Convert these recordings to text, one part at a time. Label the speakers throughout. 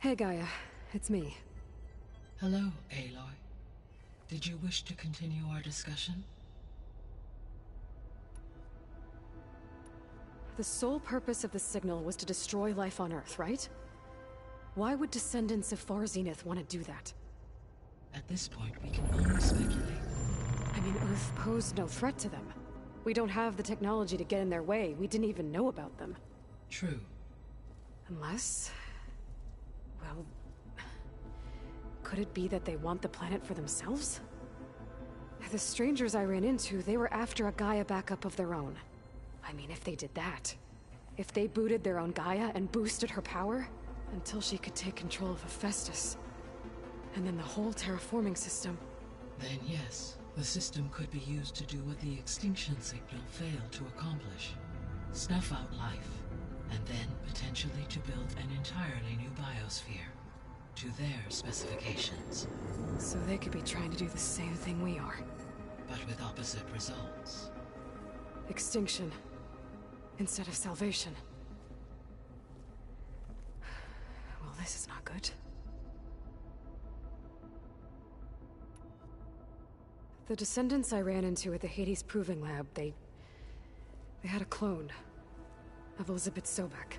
Speaker 1: Hey Gaia, it's me.
Speaker 2: Hello, Aloy. Did you wish to continue our discussion?
Speaker 1: The sole purpose of the signal was to destroy life on Earth, right? Why would descendants of Far Zenith want to do that?
Speaker 2: At this point, we can only speculate.
Speaker 1: I mean, Earth posed no threat to them. We don't have the technology to get in their way. We didn't even know about them.
Speaker 2: True.
Speaker 1: Unless... well... could it be that they want the planet for themselves? The strangers I ran into, they were after a Gaia backup of their own. I mean, if they did that... if they booted their own Gaia and boosted her power... until she could take control of Hephaestus. And then the whole terraforming system...
Speaker 2: Then yes, the system could be used to do what the extinction signal failed to accomplish. Snuff out life, and then potentially to build an entirely new biosphere. To their specifications.
Speaker 1: So they could be trying to do the same thing we are.
Speaker 2: But with opposite results.
Speaker 1: Extinction. Instead of salvation. Well, this is not good. The descendants I ran into at the Hades Proving Lab, they had a clone of Elizabeth Sobek.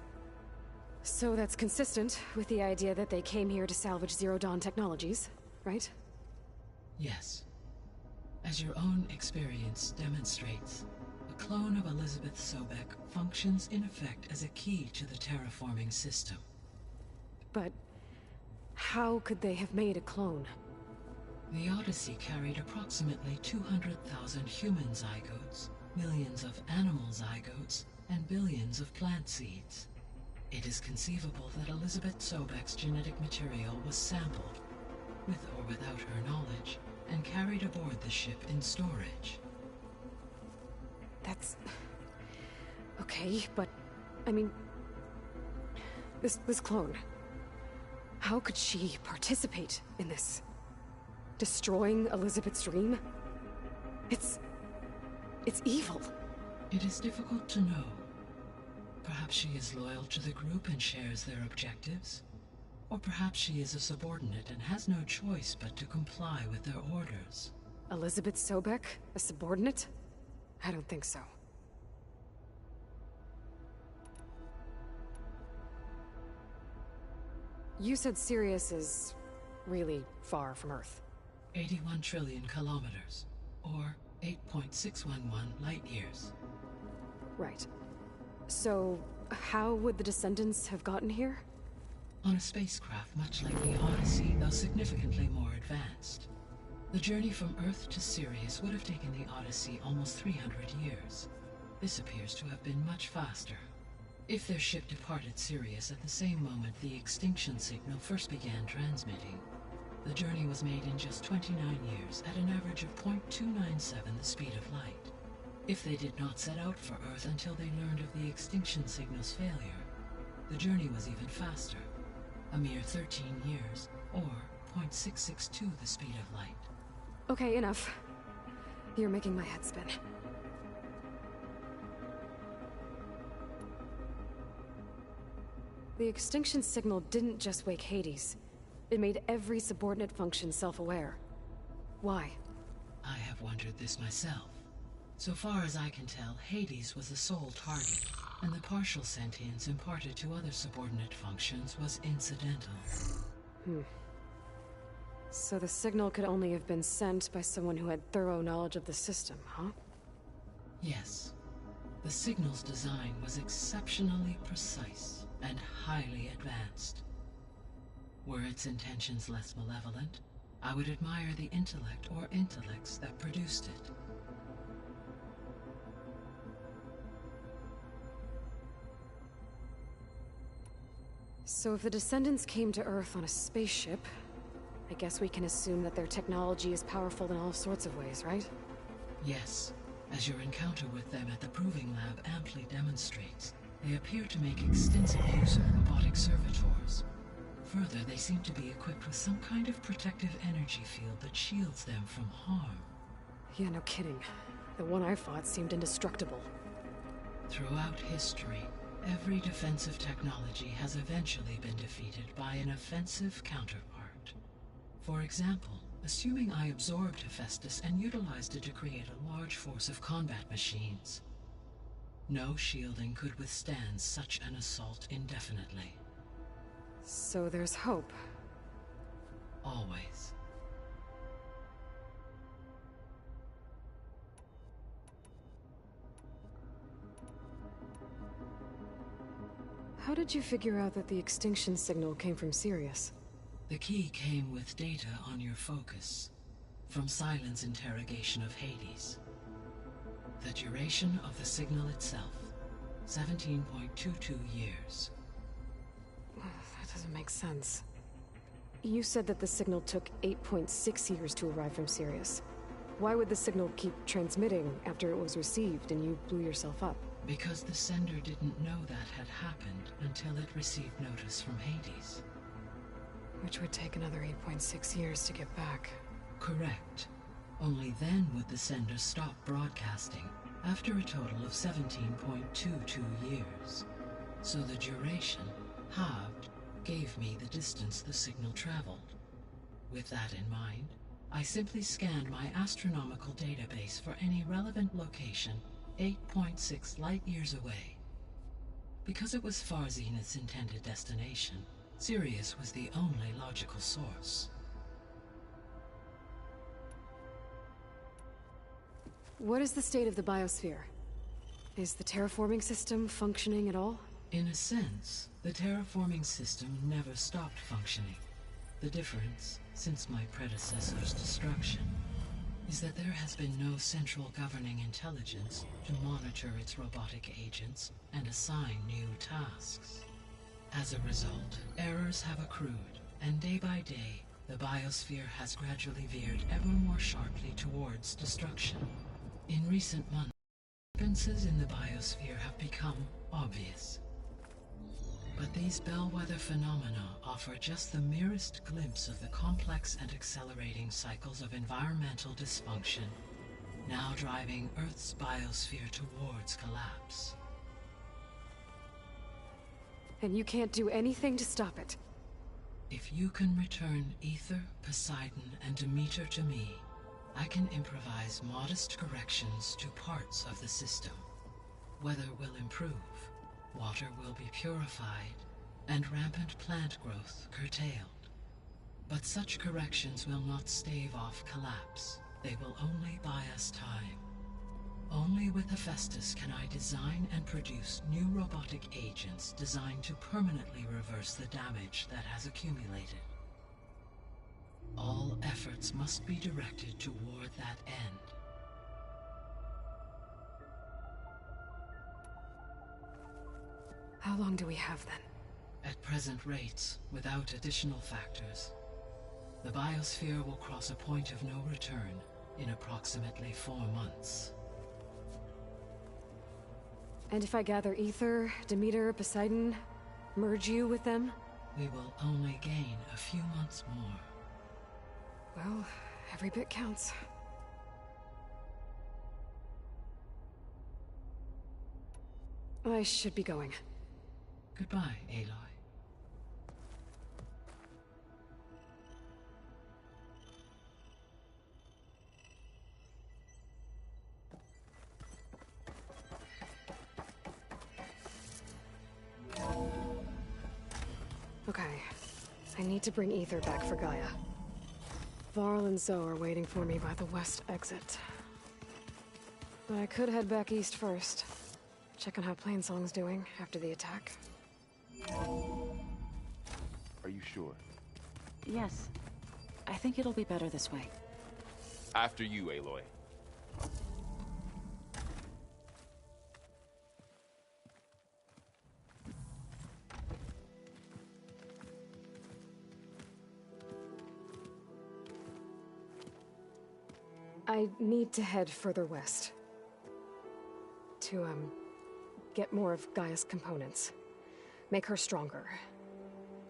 Speaker 1: So that's consistent with the idea that they came here to salvage Zero Dawn technologies, right?
Speaker 2: Yes. As your own experience demonstrates, a clone of Elizabeth Sobek functions in effect as a key to the terraforming system.
Speaker 1: But how could they have made a clone?
Speaker 2: The Odyssey carried approximately 200,000 human zygotes, millions of animal zygotes, and billions of plant seeds. It is conceivable that Elizabeth Sobek's genetic material was sampled, with or without her knowledge, and carried aboard the ship in storage.
Speaker 1: That's... okay, but... I mean... This clone... how could she participate in this? Destroying Elizabeth's dream? It's evil.
Speaker 2: It is difficult to know. Perhaps she is loyal to the group and shares their objectives. Or perhaps she is a subordinate and has no choice but to comply with their orders.
Speaker 1: Elizabeth Sobek? A subordinate? I don't think so. You said Sirius is... really far from Earth.
Speaker 2: 81 trillion kilometers, or 8.611 light years.
Speaker 1: Right. So, how would the descendants have gotten here?
Speaker 2: On a spacecraft much like the Odyssey, though significantly more advanced. The journey from Earth to Sirius would have taken the Odyssey almost 300 years. This appears to have been much faster. If their ship departed Sirius at the same moment the extinction signal first began transmitting, the journey was made in just 29 years at an average of 0.297 the speed of light. If they did not set out for Earth until they learned of the extinction signal's failure, the journey was even faster, a mere 13 years, or 0.662 the speed of light.
Speaker 1: Okay, enough. You're making my head spin. The extinction signal didn't just wake Hades. It made every subordinate function self-aware. Why?
Speaker 2: I have wondered this myself. So far as I can tell, Hades was the sole target, and the partial sentience imparted to other subordinate functions was incidental.
Speaker 1: So the signal could only have been sent by someone who had thorough knowledge of the system, huh?
Speaker 2: Yes. The signal's design was exceptionally precise and highly advanced. Were its intentions less malevolent, I would admire the intellect or intellects that produced it.
Speaker 1: So if the descendants came to Earth on a spaceship, I guess we can assume that their technology is powerful in all sorts of ways, right?
Speaker 2: Yes, as your encounter with them at the Proving Lab amply demonstrates, they appear to make extensive use of robotic servitors. Further, they seem to be equipped with some kind of protective energy field that shields them from harm.
Speaker 1: Yeah, no kidding. The one I fought seemed indestructible.
Speaker 2: Throughout history, Every defensive technology has eventually been defeated by an offensive counterpart. For example, assuming I absorbed Hephaestus and utilized it to create a large force of combat machines. No shielding could withstand such an assault indefinitely.
Speaker 1: So there's hope.
Speaker 2: Always.
Speaker 1: How did you figure out that the extinction signal came from Sirius?
Speaker 2: The key came with data on your focus, from Silent's interrogation of Hades. The duration of the signal itself, 17.22 years.
Speaker 1: That doesn't make sense. You said that the signal took 8.6 years to arrive from Sirius. Why would the signal keep transmitting after it was received and you blew yourself up?
Speaker 2: Because the sender didn't know that had happened until it received notice from Hades.
Speaker 1: Which would take another 8.6 years to get back.
Speaker 2: Correct. Only then would the sender stop broadcasting, after a total of 17.22 years. So the duration, halved, gave me the distance the signal traveled. With that in mind, I simply scanned my astronomical database for any relevant location 8.6 light-years away. Because it was far Zenith's intended destination, Sirius was the only logical source.
Speaker 1: What is the state of the biosphere? Is the terraforming system functioning at all?
Speaker 2: In a sense, the terraforming system never stopped functioning. The difference, since my predecessor's destruction, is that there has been no central governing intelligence to monitor its robotic agents and assign new tasks. As a result, errors have accrued, and day by day, the biosphere has gradually veered ever more sharply towards destruction. In recent months, differences in the biosphere have become obvious. But these bellwether phenomena offer just the merest glimpse of the complex and accelerating cycles of environmental dysfunction, now driving Earth's biosphere towards collapse.
Speaker 1: And you can't do anything to stop it?
Speaker 2: If you can return Aether, Poseidon, and Demeter to me, I can improvise modest corrections to parts of the system. Weather will improve, water will be purified, and rampant plant growth curtailed. But such corrections will not stave off collapse. They will only buy us time. Only with Hephaestus can I design and produce new robotic agents designed to permanently reverse the damage that has accumulated. All efforts must be directed toward that end.
Speaker 1: How long do we have then?
Speaker 2: At present rates, without additional factors, the biosphere will cross a point of no return in approximately 4 months.
Speaker 1: And if I gather Aether, Demeter, Poseidon, merge you with them?
Speaker 2: We will only gain a few months more.
Speaker 1: Well, every bit counts. I should be going.
Speaker 2: Goodbye, Aloy.
Speaker 1: Okay. I need to bring Aether back for Gaia. Varl and Zoe are waiting for me by the west exit. But I could head back east first. Check on how Plainsong's doing after the attack.
Speaker 3: Are you sure?
Speaker 4: Yes. I think it'll be better this way.
Speaker 3: After you, Aloy.
Speaker 1: I need to head further west. To, get more of Gaia's components. Make her stronger.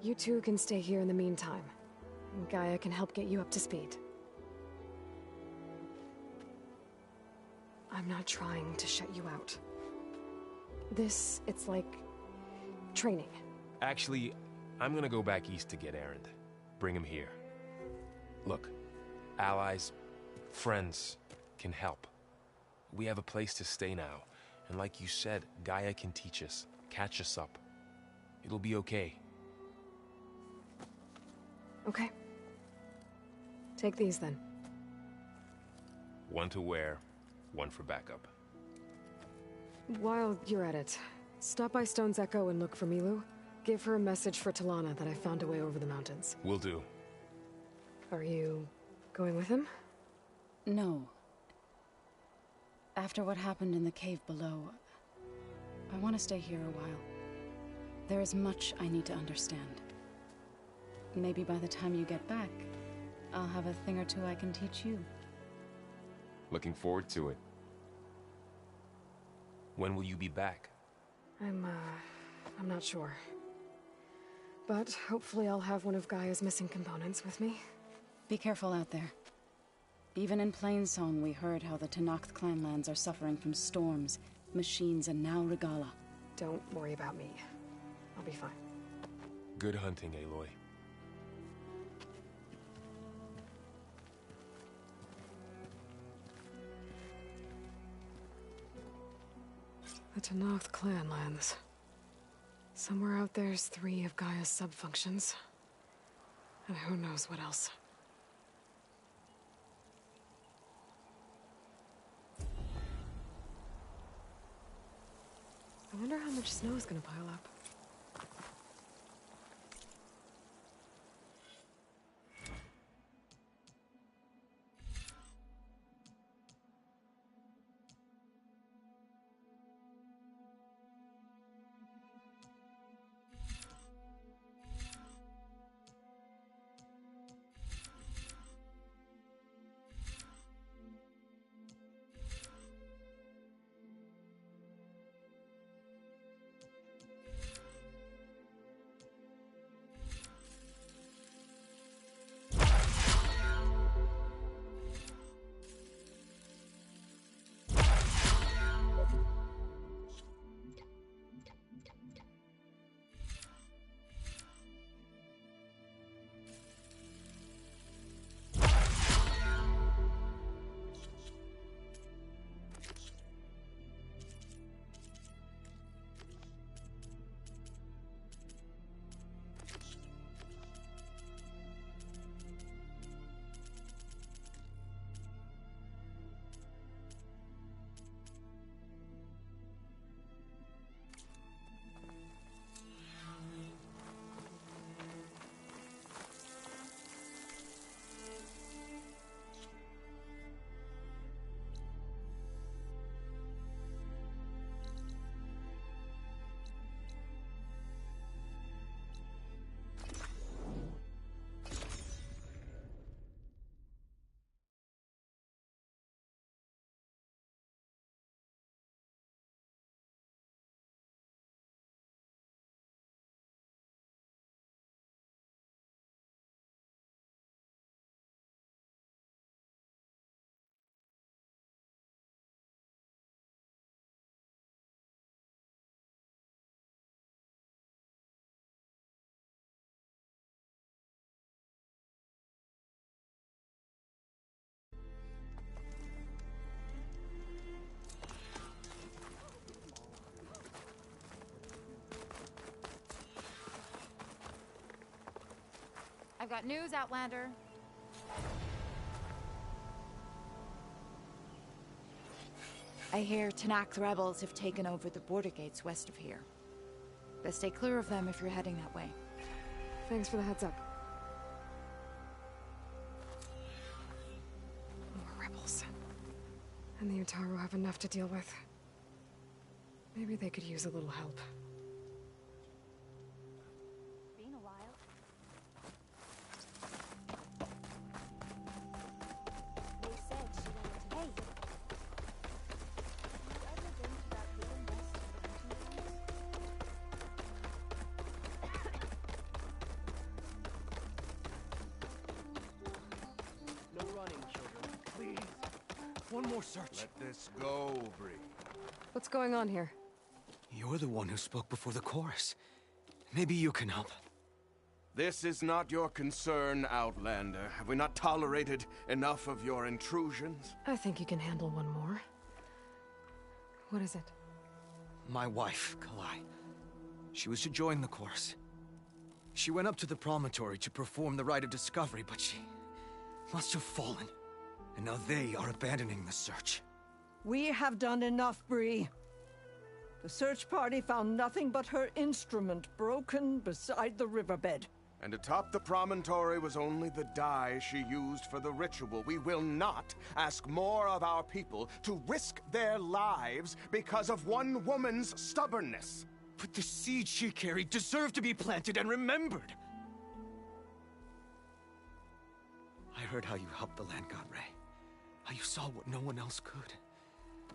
Speaker 1: You two can stay here in the meantime. Gaia can help get you up to speed. I'm not trying to shut you out. It's like training.
Speaker 5: Actually, I'm gonna go back east to get Erend. Bring him here. Look, allies, friends can help. We have a place to stay now, and like you said, Gaia can teach us, catch us up. It'll be okay.
Speaker 1: Okay. Take these then.
Speaker 5: One to wear, one for backup.
Speaker 1: While you're at it, stop by Stone's Echo and look for Milu. Give her a message for Talana that I found a way over the mountains.
Speaker 5: Will do.
Speaker 1: Are you going with him?
Speaker 4: No. After what happened in the cave below, I want to stay here a while. There is much I need to understand. Maybe by the time you get back, I'll have a thing or two I can teach you.
Speaker 3: Looking forward to it.
Speaker 5: When will you be back?
Speaker 1: I'm not sure. But hopefully I'll have one of Gaia's missing components with me.
Speaker 4: Be careful out there. Even in Plainsong, we heard how the Tenakth clanlands are suffering from storms, machines, and now Regalla.
Speaker 1: Don't worry about me. I'll be fine.
Speaker 5: Good hunting, Aloy.
Speaker 1: The Tenakth clanlands. Somewhere out there's 3 of Gaia's subfunctions. And who knows what else. I wonder how much snow is gonna pile up.
Speaker 6: I've got news, Outlander. I hear Tenakth rebels have taken over the border gates west of here. Best stay clear of them if you're heading that way.
Speaker 1: Thanks for the heads up. More rebels. And the Utaru have enough to deal with. Maybe they could use a little help.
Speaker 6: Been a while. They said she wanted to... Hey! Have you ever been to that hidden nest in the Ancient Ones?
Speaker 7: No running, children. Please. One more search.
Speaker 8: Let this go, Bree.
Speaker 1: What's going on here?
Speaker 7: You're the one who spoke before the chorus.
Speaker 8: Maybe you can help.
Speaker 9: This is not your concern, Outlander. Have we not tolerated enough of your intrusions?
Speaker 1: I think you can handle one more. What is it?
Speaker 8: My wife, Kalai. She was to join the chorus. She went up to the promontory to perform the rite of discovery, but she must have fallen. And now they are abandoning the search.
Speaker 10: We have done enough, Bree. The search party found nothing but her instrument broken beside the riverbed.
Speaker 9: And atop the promontory was only the dye she used for the ritual. We will not ask more of our people to risk their lives because of one woman's stubbornness.
Speaker 8: But the seeds she carried deserve to be planted and remembered. I heard how you helped the land god Ray. How you saw what no one else could.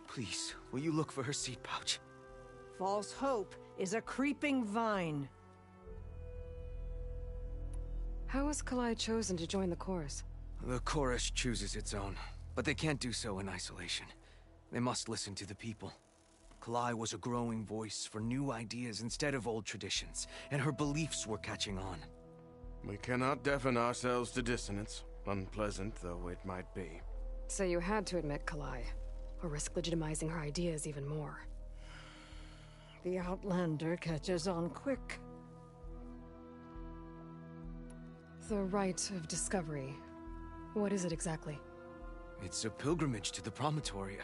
Speaker 8: Please, will you look for her seed pouch?
Speaker 10: False hope is a creeping vine.
Speaker 1: How was Kalai chosen to join the chorus?
Speaker 8: The chorus chooses its own, but they can't do so in isolation. They must listen to the people. Kalai was a growing voice for new ideas instead of old traditions, and her beliefs were catching on.
Speaker 9: We cannot deafen ourselves to dissonance, unpleasant though it might be.
Speaker 1: So you had to admit Kalai, or risk legitimizing her ideas even more.
Speaker 10: The Outlander catches on quick.
Speaker 1: The rite of discovery. What is it exactly?
Speaker 8: It's a pilgrimage to the Promontoria.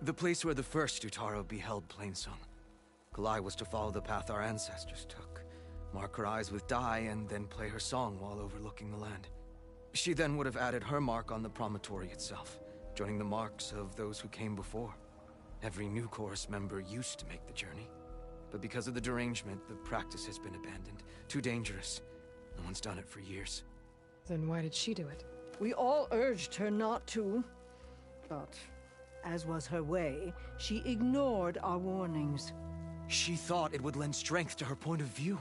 Speaker 8: The place where the first Utaro beheld Plainsong. Kalai was to follow the path our ancestors took. Mark her eyes with dye and then play her song while overlooking the land. She then would have added her mark on the promontory itself, joining the marks of those who came before. Every new chorus member used to make the journey. But because of the derangement, the practice has been abandoned. Too dangerous. No one's done it for years.
Speaker 1: Then why did she do it?
Speaker 10: We all urged her not to, but as was her way, she ignored our warnings.
Speaker 8: She thought it would lend strength to her point of view.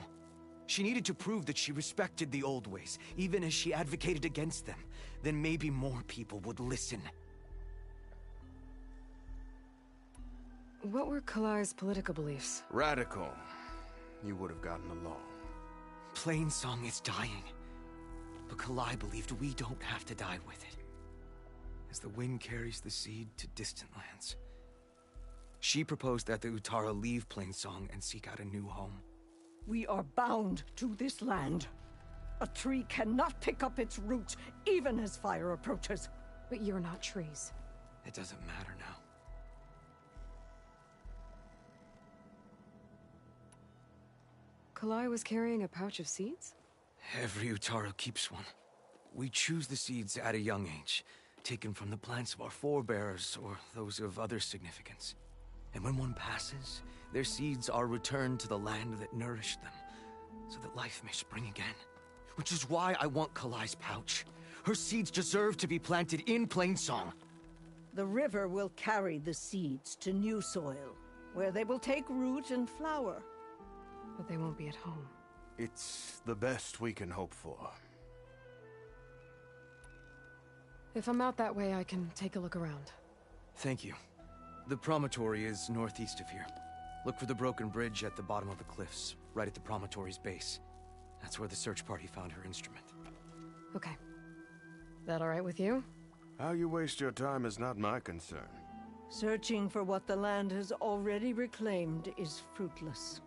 Speaker 8: She needed to prove that she respected the old ways, even as she advocated against them. Then maybe more people would listen.
Speaker 1: What were Kalai's political beliefs?
Speaker 9: Radical. You would have gotten along.
Speaker 8: Plainsong is dying. But Kalai believed we don't have to die with it. As the wind carries the seed to distant lands. She proposed that the Utara leave Plainsong and seek out a new home.
Speaker 10: We are bound to this land. A tree cannot pick up its roots, even as fire approaches.
Speaker 1: But you're not trees.
Speaker 8: It doesn't matter now.
Speaker 1: Kalai was carrying a pouch of seeds?
Speaker 8: Every Utaro keeps one. We choose the seeds at a young age, taken from the plants of our forebears or those of other significance. And when one passes, their seeds are returned to the land that nourished them, so that life may spring again. Which is why I want Kalai's pouch. Her seeds deserve to be planted in Plainsong.
Speaker 10: The river will carry the seeds to new soil, where they will take root and flower.
Speaker 1: But they won't be at home.
Speaker 9: It's the best we can hope for.
Speaker 1: If I'm out that way, I can take a look around.
Speaker 8: Thank you. The promontory is northeast of here. Look for the broken bridge at the bottom of the cliffs, right at the promontory's base. That's where the search party found her instrument.
Speaker 1: Okay. That all right with you?
Speaker 9: How you waste your time is not my concern.
Speaker 10: Searching for what the land has already reclaimed is fruitless.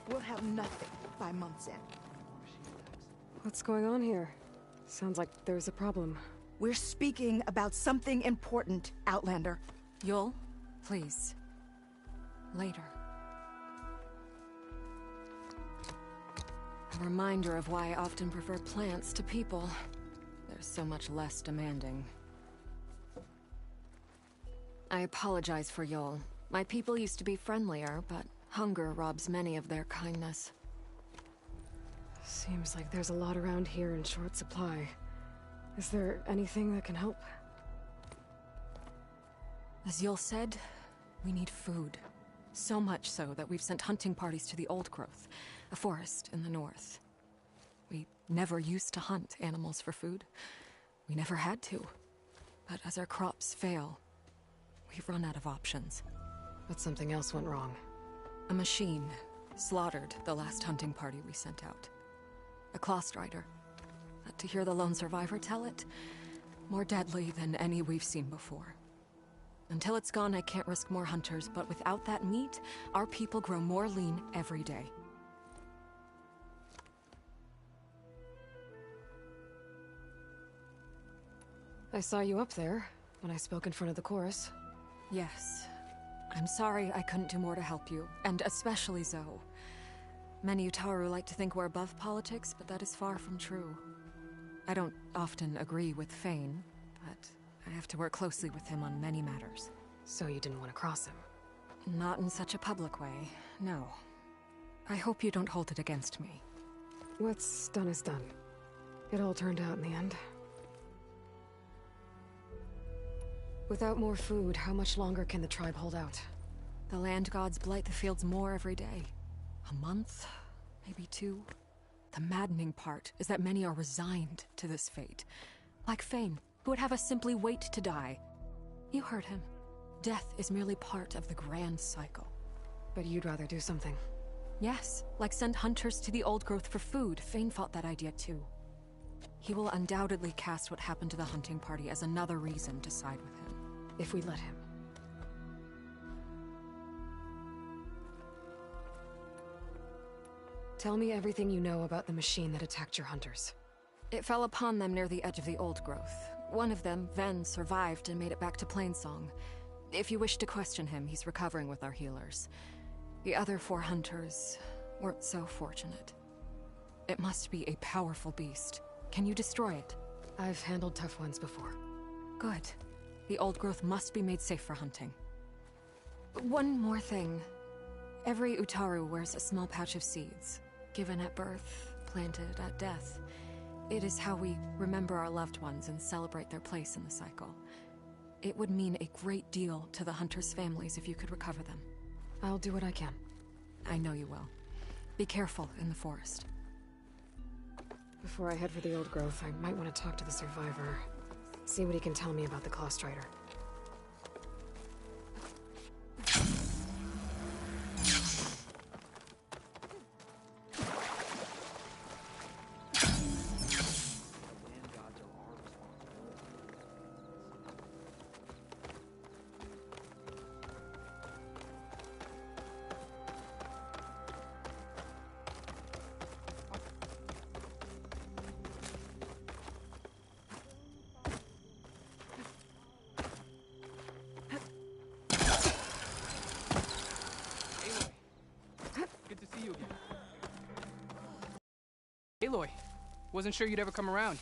Speaker 6: We'll have nothing by month's end.
Speaker 1: What's going on here? Sounds like there's a problem.
Speaker 6: We're speaking about something important, Outlander.
Speaker 11: Yul, please. Later. A reminder of why I often prefer plants to people. They're so much less demanding. I apologize for Yul. My people used to be friendlier, but hunger robs many of their kindness.
Speaker 1: Seems like there's a lot around here in short supply. Is there anything that can help?
Speaker 11: As Yul said, we need food. So much so that we've sent hunting parties to the Old Growth, a forest in the north. We never used to hunt animals for food. We never had to. But as our crops fail, we've run out of options.
Speaker 1: But something else went wrong.
Speaker 11: A machine slaughtered the last hunting party we sent out. A Clawstrider. But to hear the lone survivor tell it, more deadly than any we've seen before. Until it's gone, I can't risk more hunters, but without that meat, our people grow more lean every day.
Speaker 1: I saw you up there when I spoke in front of the chorus.
Speaker 11: Yes. I'm sorry I couldn't do more to help you, and especially Zoe. Many Utaru like to think we're above politics, but that is far from true. I don't often agree with Fane, but I have to work closely with him on many matters.
Speaker 1: So you didn't want to cross him?
Speaker 11: Not in such a public way, no. I hope you don't hold it against me.
Speaker 1: What's done is done. It all turned out in the end. Without more food, how much longer can the tribe hold out?
Speaker 11: The land gods blight the fields more every day. A month? Maybe 2? The maddening part is that many are resigned to this fate. Like Fane, who would have us simply wait to die. You heard him. Death is merely part of the grand cycle.
Speaker 1: But you'd rather do something.
Speaker 11: Yes, like send hunters to the old growth for food. Fane fought that idea too. He will undoubtedly cast what happened to the hunting party as another reason to side with him.
Speaker 1: If we let him. Tell me everything you know about the machine that attacked your hunters.
Speaker 11: It fell upon them near the edge of the old growth. One of them, Ven, survived and made it back to Plainsong. If you wish to question him, he's recovering with our healers. The other 4 hunters weren't so fortunate. It must be a powerful beast. Can you destroy it?
Speaker 1: I've handled tough ones before.
Speaker 11: Good. The old growth must be made safe for hunting. One more thing. Every Utaru wears a small pouch of seeds, given at birth, planted at death. It is how we remember our loved ones and celebrate their place in the cycle. It would mean a great deal to the hunters' families if you could recover them.
Speaker 1: I'll do what I can.
Speaker 11: I know you will. Be careful in the forest.
Speaker 1: Before I head for the old growth, I might want to talk to the survivor. See what he can tell me about the Clawstrider.
Speaker 12: Aloy, wasn't sure you'd ever come around.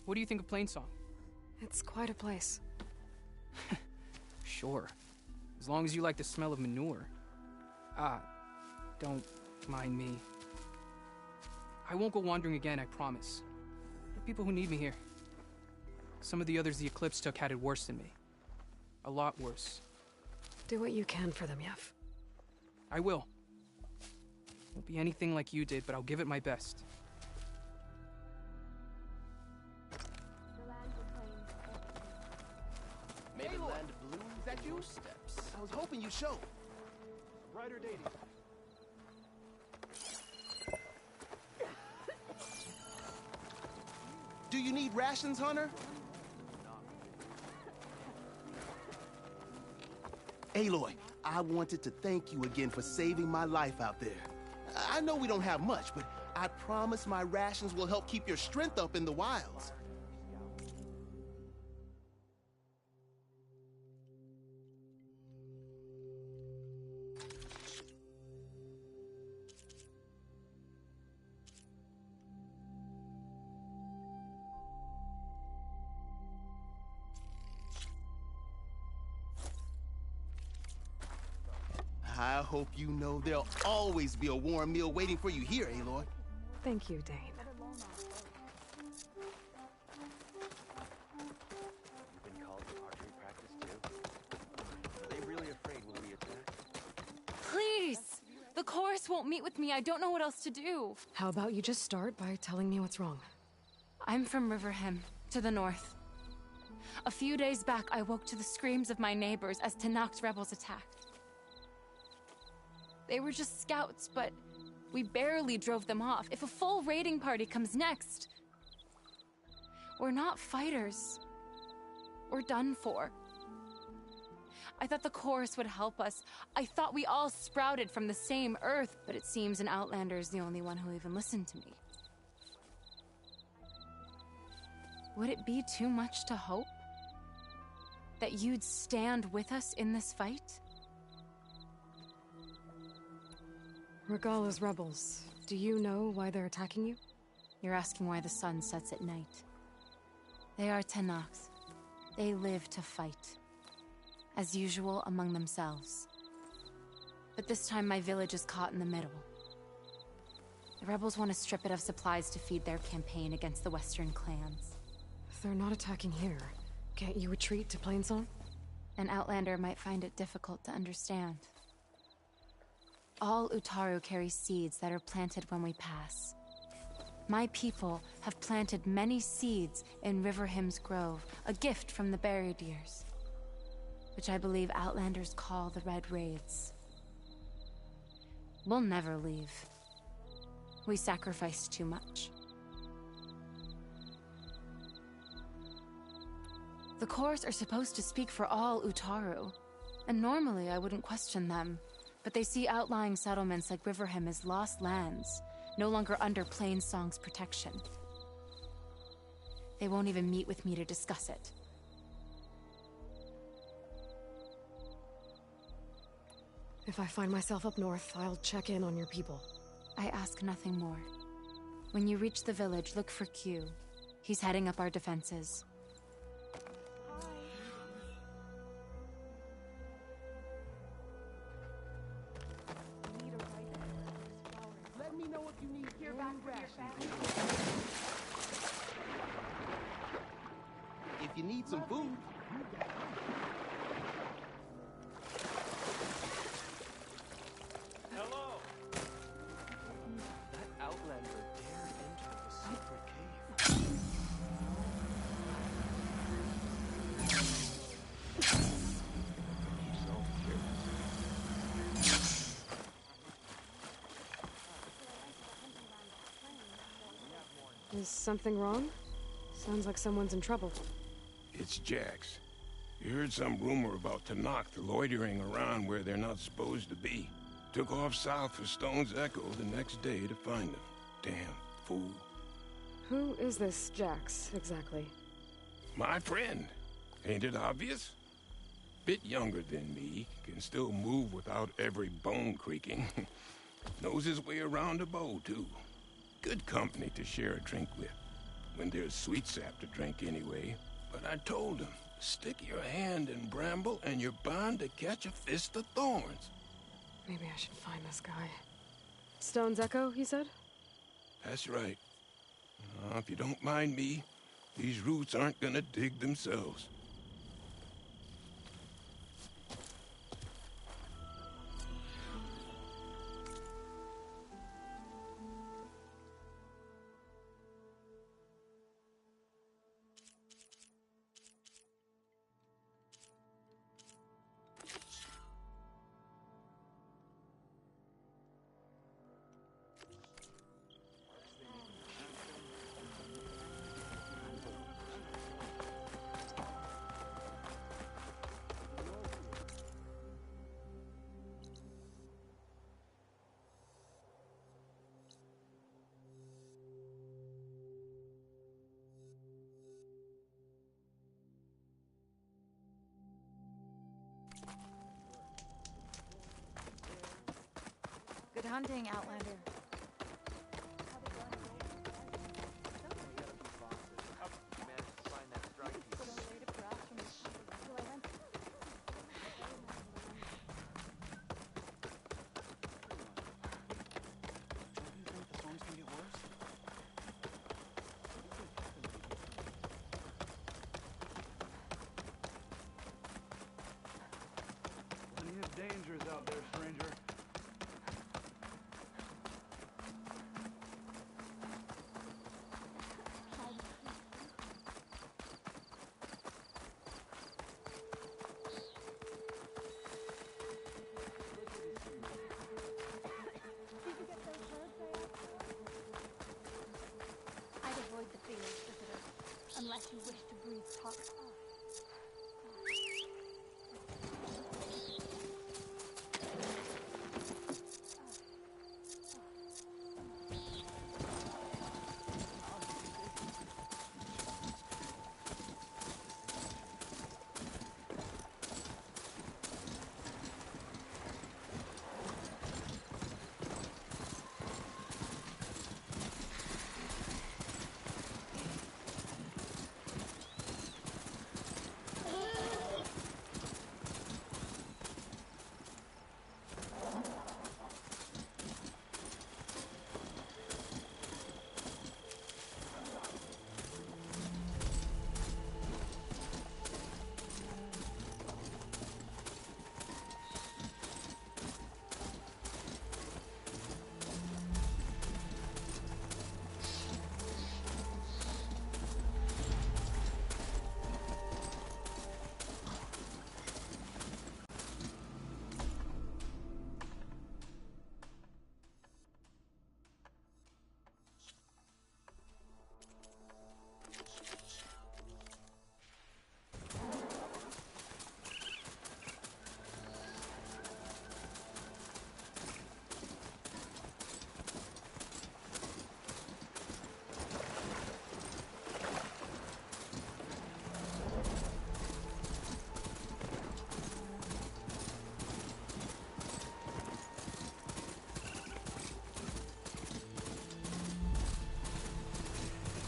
Speaker 12: What do you think of Plainsong?
Speaker 1: It's quite a place.
Speaker 12: Sure. As long as you like the smell of manure. Don't mind me. I won't go wandering again, I promise. There are people who need me here. Some of the others the Eclipse took had it worse than me. A lot worse.
Speaker 1: Do what you can for them, Yev.
Speaker 12: I will. Won't be anything like you did, but I'll give it my best.
Speaker 7: Made a land blooms at your steps. I was hoping you'd show. Ryder dating. Do you need rations, Hunter? Aloy, I wanted to thank you again for saving my life out there. I know we don't have much, but I promise my rations will help keep your strength up in the wilds. I hope you know there'll always be a warm meal waiting for you here, Aloy.
Speaker 1: Thank you, Dane.
Speaker 7: You've been called to archery practice too? Are they really afraid when we attack?
Speaker 6: Please! The
Speaker 11: The chorus won't meet with me. I don't know what else to do.
Speaker 1: How about you just start by telling me what's wrong?
Speaker 11: I'm from Riverhim, to the north. A few days back, I woke to the screams of my neighbors as Tenakth's rebels attacked. They were just scouts, but we barely drove them off. If a full raiding party comes next, we're not fighters. We're done for. I thought the chorus would help us. I thought we all sprouted from the same earth, but it seems an Outlander is the only one who'll even listen to me. Would it be too much to hope that you'd stand with us in this fight?
Speaker 1: Regalla's rebels. Do you know why they're attacking you?
Speaker 11: You're asking why the sun sets at night. They are Tenakths. They live to fight. As usual, among themselves. But this time my village is caught in the middle. The rebels want to strip it of supplies to feed their campaign against the Western clans.
Speaker 1: If they're not attacking here, can't you retreat to Plainsong?
Speaker 11: An Outlander might find it difficult to understand. All Utaru carry seeds that are planted when we pass. My people have planted many seeds in Riverhim's Grove, a gift from the Buried Years, which I believe Outlanders call the Red Raids. We'll never leave. We sacrificed too much. The Chorus are supposed to speak for all Utaru, and normally I wouldn't question them, but they see outlying settlements like Riverhim as lost lands, no longer under Plainsong's protection. They won't even meet with me to discuss it.
Speaker 1: If I find myself up north, I'll check in on your people.
Speaker 11: I ask nothing more. When you reach the village, look for Q. He's heading up our defenses.
Speaker 7: Let me know if you need gear back for your family. If you need some food, you got it.
Speaker 1: Is something wrong? Sounds like someone's in trouble.
Speaker 13: It's Jax. You heard some rumor about Tenakth loitering around where they're not supposed to be. Took off south for Stone's Echo the next day to find them. Damn fool.
Speaker 1: Who is this Jax, exactly?
Speaker 13: My friend. Ain't it obvious? Bit younger than me, can still move without every bone creaking. Knows his way around a bow, too. Good company to share a drink with. When there's sweet sap to drink anyway. But I told him, stick your hand in bramble and you're bound to catch a fist of thorns.
Speaker 1: Maybe I should find this guy. Stone's Echo, he said?
Speaker 13: That's right. If you don't mind me, these roots aren't gonna dig themselves.
Speaker 6: Good hunting, Outlander.
Speaker 14: Plenty of dangers out there, stranger. feelings, visitor, unless you wish to breathe talk.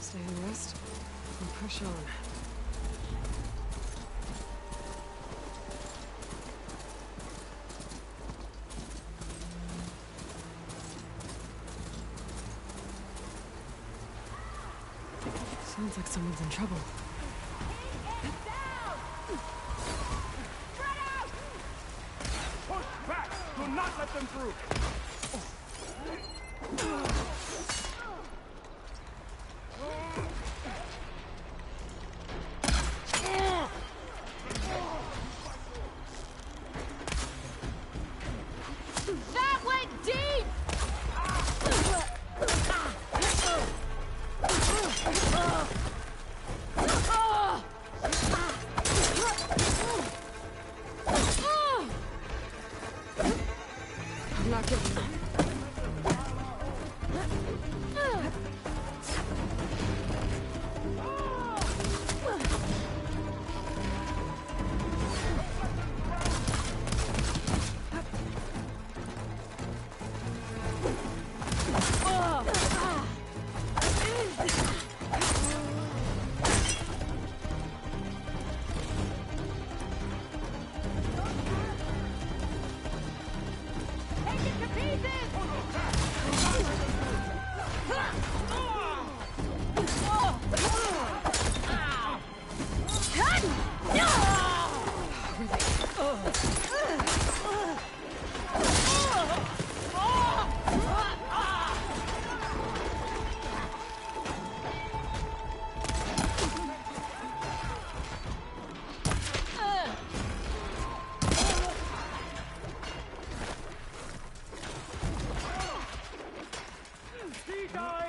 Speaker 1: Stay and rest and push on. Sounds like someone's in trouble.
Speaker 9: Push back! Do not let them through!
Speaker 14: That went deep!
Speaker 1: I'm not giving up.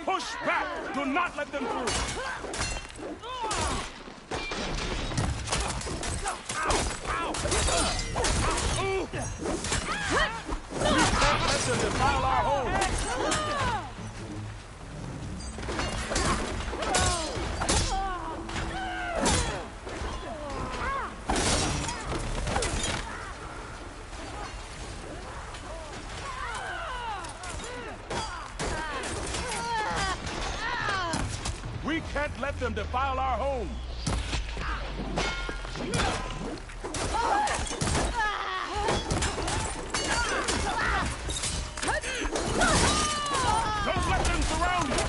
Speaker 9: Push back! Do not let them through! We can't let them defile our home! We can't let them defile our home! Don't let them surround us!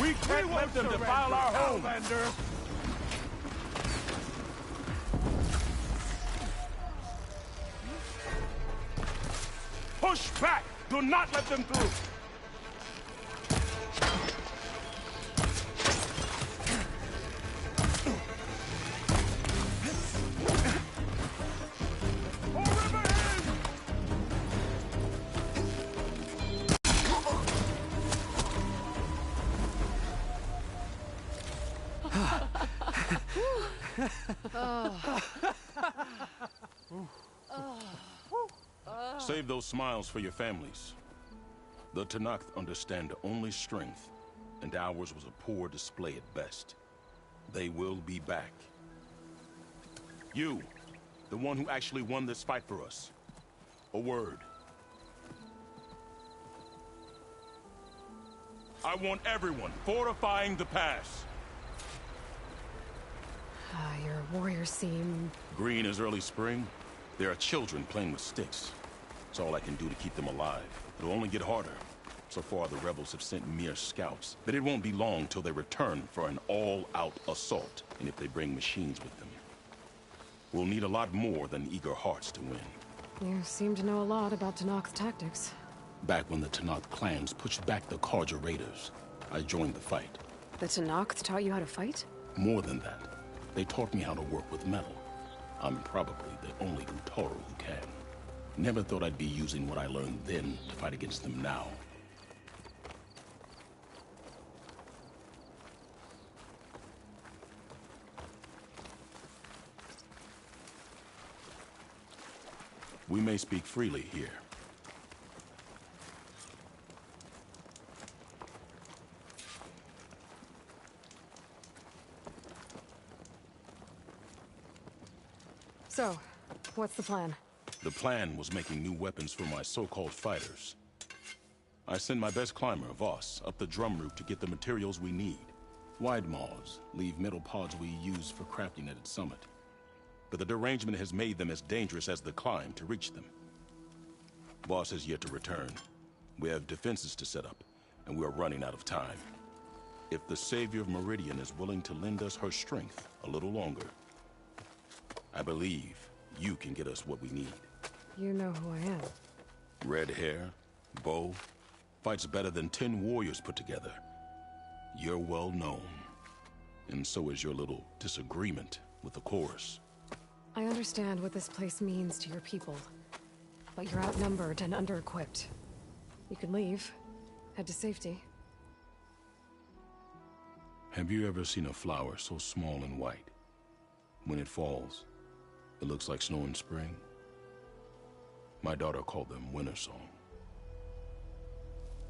Speaker 9: We can't let them defile our home! Push back! Do not let them through! For Riverhead!
Speaker 13: Save those smiles for your families. The Tenakth understand only strength, and ours was a poor display at best. They will be back. You, the one who actually won this fight for us. A word. I want everyone fortifying the pass.
Speaker 1: Your warriors seem...
Speaker 13: Green as early spring. There are children playing with sticks. It's all I can do to keep them alive. It'll only get harder. So far, the rebels have sent mere scouts, but it won't be long till they return for an all-out assault, and if they bring machines with them. We'll need a lot more than eager hearts to win.
Speaker 1: You seem to know a lot about Tenakth's tactics.
Speaker 13: Back when the Tenakth clans pushed back the Carja raiders, I joined the fight.
Speaker 1: The Tenakth taught you how to fight?
Speaker 13: More than that, they taught me how to work with metal. I'm probably the only Utaru who can. Never thought I'd be using what I learned then to fight against them now. We may speak freely here.
Speaker 1: So, what's the plan?
Speaker 13: The plan was making new weapons for my so-called fighters. I send my best climber, Voss, up the drum route to get the materials we need. Wide maws leave metal pods we use for crafting at its summit. But the derangement has made them as dangerous as the climb to reach them. Voss has yet to return. We have defenses to set up, and we are running out of time. If the Savior of Meridian is willing to lend us her strength a little longer, I believe you can get us what we need.
Speaker 1: You know who I am.
Speaker 13: Red hair, bow, fights better than 10 warriors put together. You're well known. And so is your little disagreement with the chorus.
Speaker 1: I understand what this place means to your people, but you're outnumbered and under-equipped. You can leave, head to safety.
Speaker 13: Have you ever seen a flower so small and white? When it falls, it looks like snow in spring. My daughter called them winter song.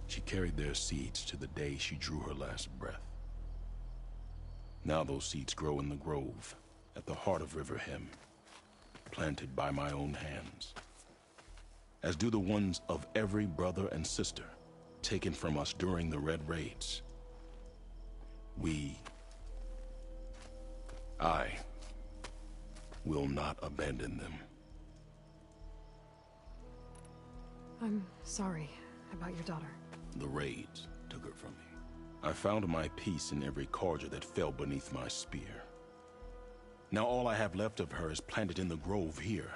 Speaker 13: She carried their seeds to the day she drew her last breath. Now those seeds grow in the grove, at the heart of River Hem, planted by my own hands. As do the ones of every brother and sister taken from us during the Red Raids. I will not abandon them.
Speaker 1: I'm sorry about your daughter.
Speaker 13: The raids took her from me. I found my peace in every Carja that fell beneath my spear. Now all I have left of her is planted in the grove here.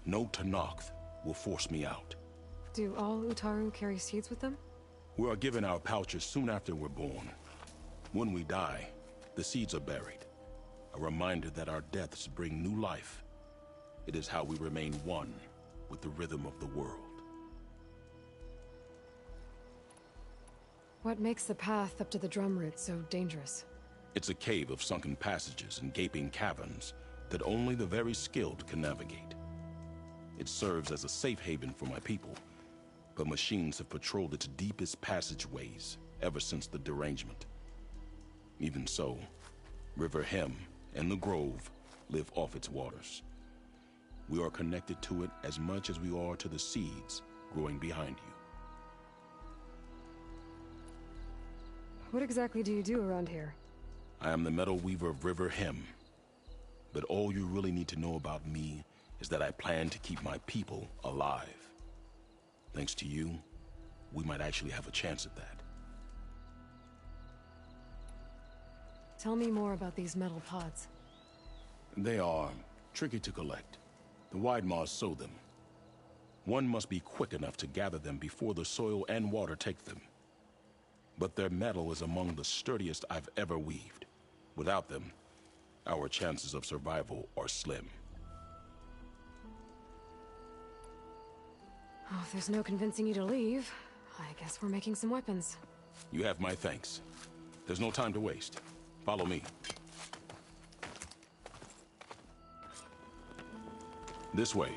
Speaker 13: No Tenakth will force me out.
Speaker 1: Do all Utaru carry seeds with them?
Speaker 13: We are given our pouches soon after we're born. When we die, the seeds are buried. A reminder that our deaths bring new life. It is how we remain one with the rhythm of the world.
Speaker 1: What makes the path up to the drum route so dangerous?
Speaker 13: It's a cave of sunken passages and gaping caverns that only the very skilled can navigate. It serves as a safe haven for my people, but machines have patrolled its deepest passageways ever since the derangement. Even so, River Hem and the Grove live off its waters. We are connected to it as much as we are to the seeds growing behind you.
Speaker 1: What exactly do you do around here?
Speaker 13: I am the Metal Weaver of River Hem. But all you really need to know about me is that I plan to keep my people alive. Thanks to you, we might actually have a chance at that.
Speaker 1: Tell me more about these metal pods.
Speaker 13: They are tricky to collect. The Wide Maws sow them. One must be quick enough to gather them before the soil and water take them. But their metal is among the sturdiest I've ever weaved. Without them, our chances of survival are slim.
Speaker 1: Oh, if there's no convincing you to leave, I guess we're making some weapons.
Speaker 13: You have my thanks. There's no time to waste. Follow me.
Speaker 15: This way.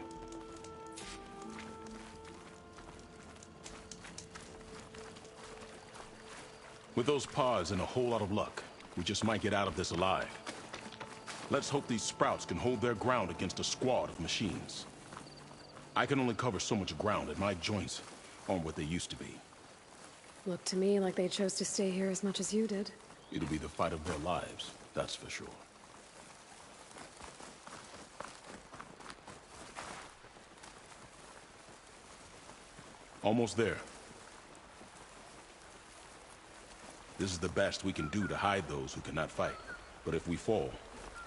Speaker 15: With those pods and a whole lot of luck, we just might get out of this alive. Let's hope these sprouts can hold their ground against a squad of machines. I can only cover so much ground, and my joints aren't what they used to be.
Speaker 1: Looked to me like they chose to stay here as much as you did.
Speaker 15: It'll be the fight of their lives, that's for sure. Almost there. This is the best we can do to hide those who cannot fight. But if we fall,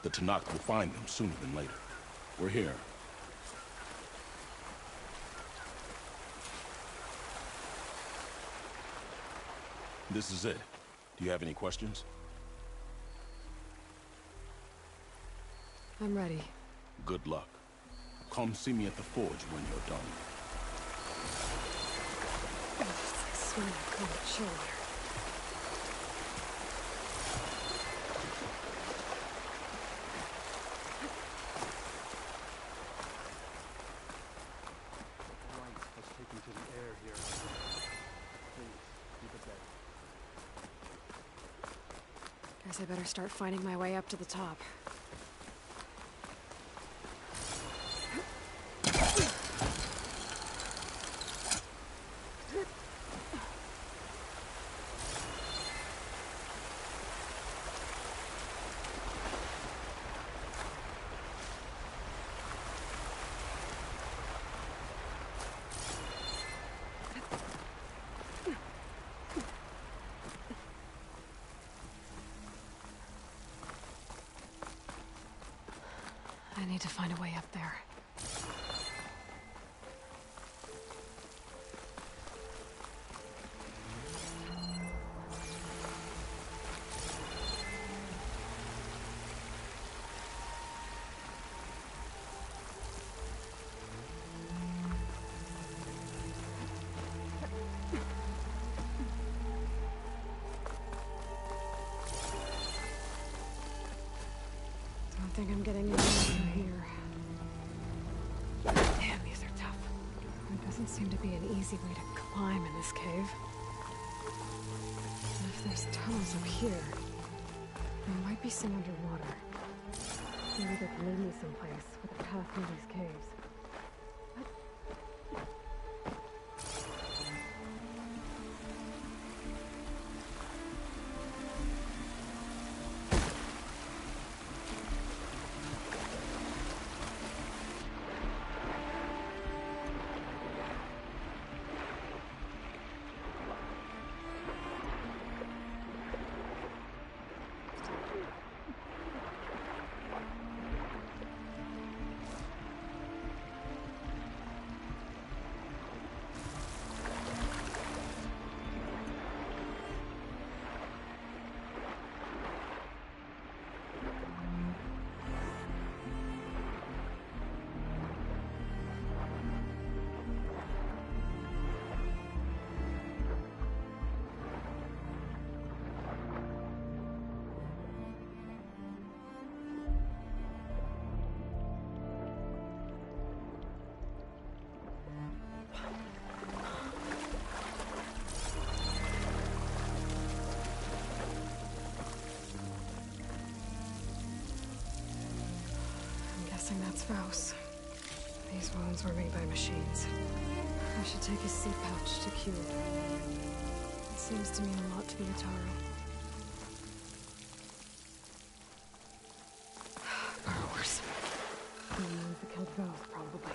Speaker 15: the Tenakth will find them sooner than later. We're here. This is it. Do you have any questions?
Speaker 1: I'm ready.
Speaker 15: Good luck. Come see me at the forge when you're done.
Speaker 1: It's like swimming in cold chill here. Guess I better start finding my way up to the top. I need to find a way up there. I think I'm getting in through here. Damn, these are tough. There doesn't seem to be an easy way to climb in this cave. And if there's tunnels up here, there might be some underwater. Maybe they can lead me someplace with a path through these caves. That's Faust. These wounds were made by machines. I should take his seed pouch to cure. It seems to mean a lot to the Utaru. Burrowers. The ones that killed Faust, probably.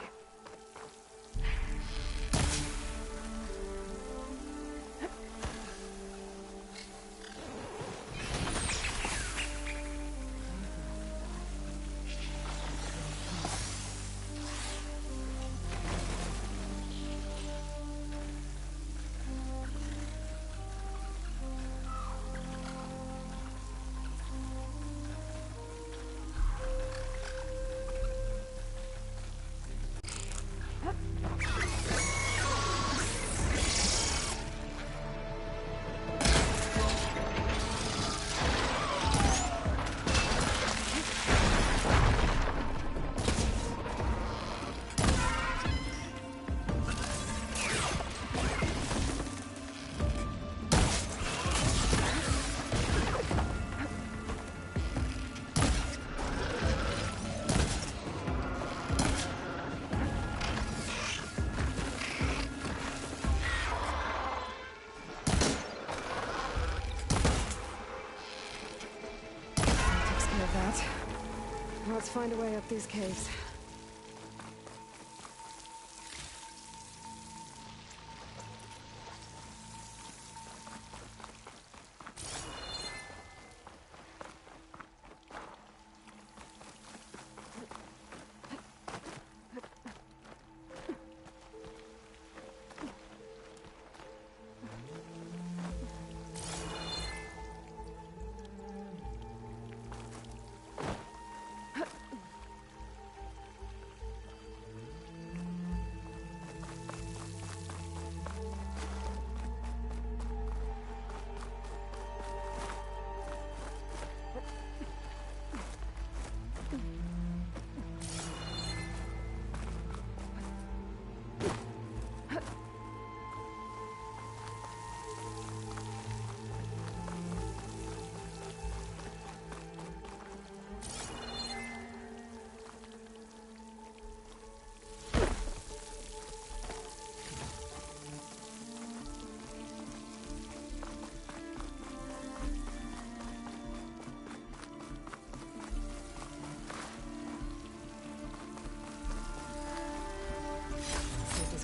Speaker 1: Let's find a way up these caves.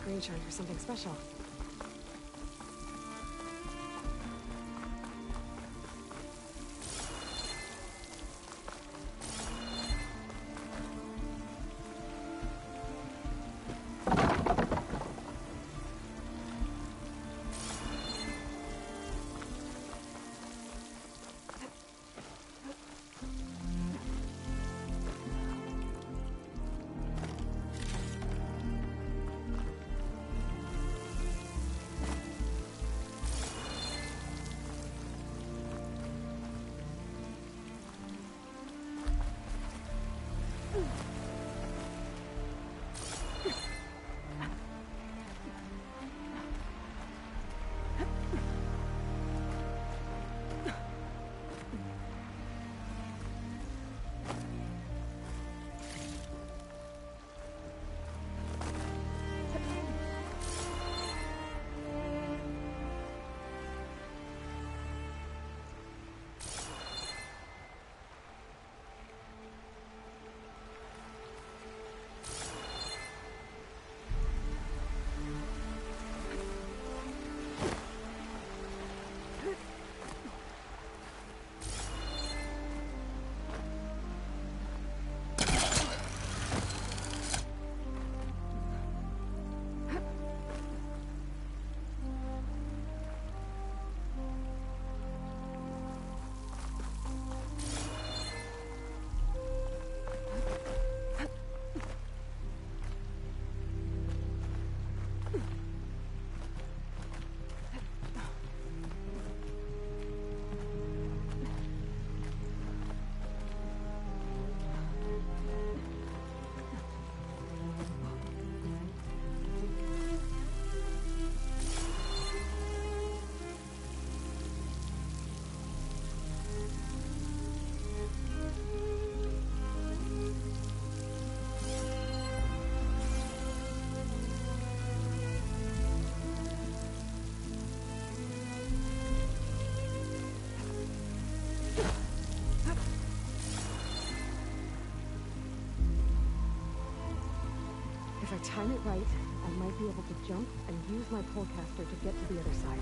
Speaker 1: Green shine for something special. If I time it right, I might be able to jump and use my polecaster to get to the other side.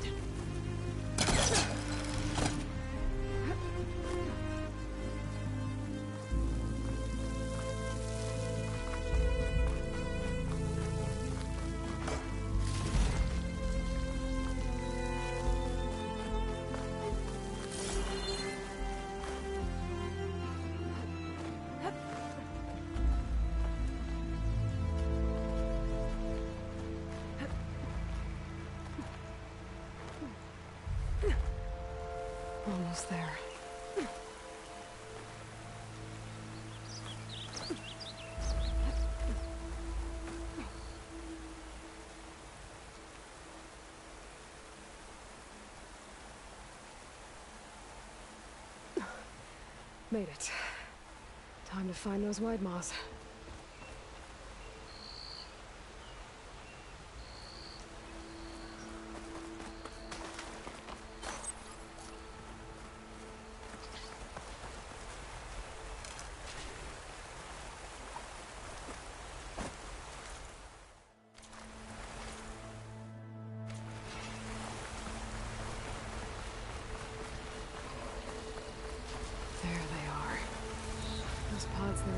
Speaker 1: Almost there. Made it. Time to find those wide maws.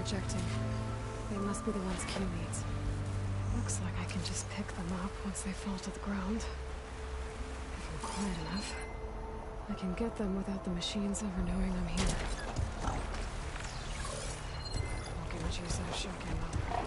Speaker 1: projecting. They must be the ones Q needs. Looks like I can just pick them up once they fall to the ground. If I'm quiet enough, I can get them without the machines ever knowing I'm here. Won't get much use out of shock ammo.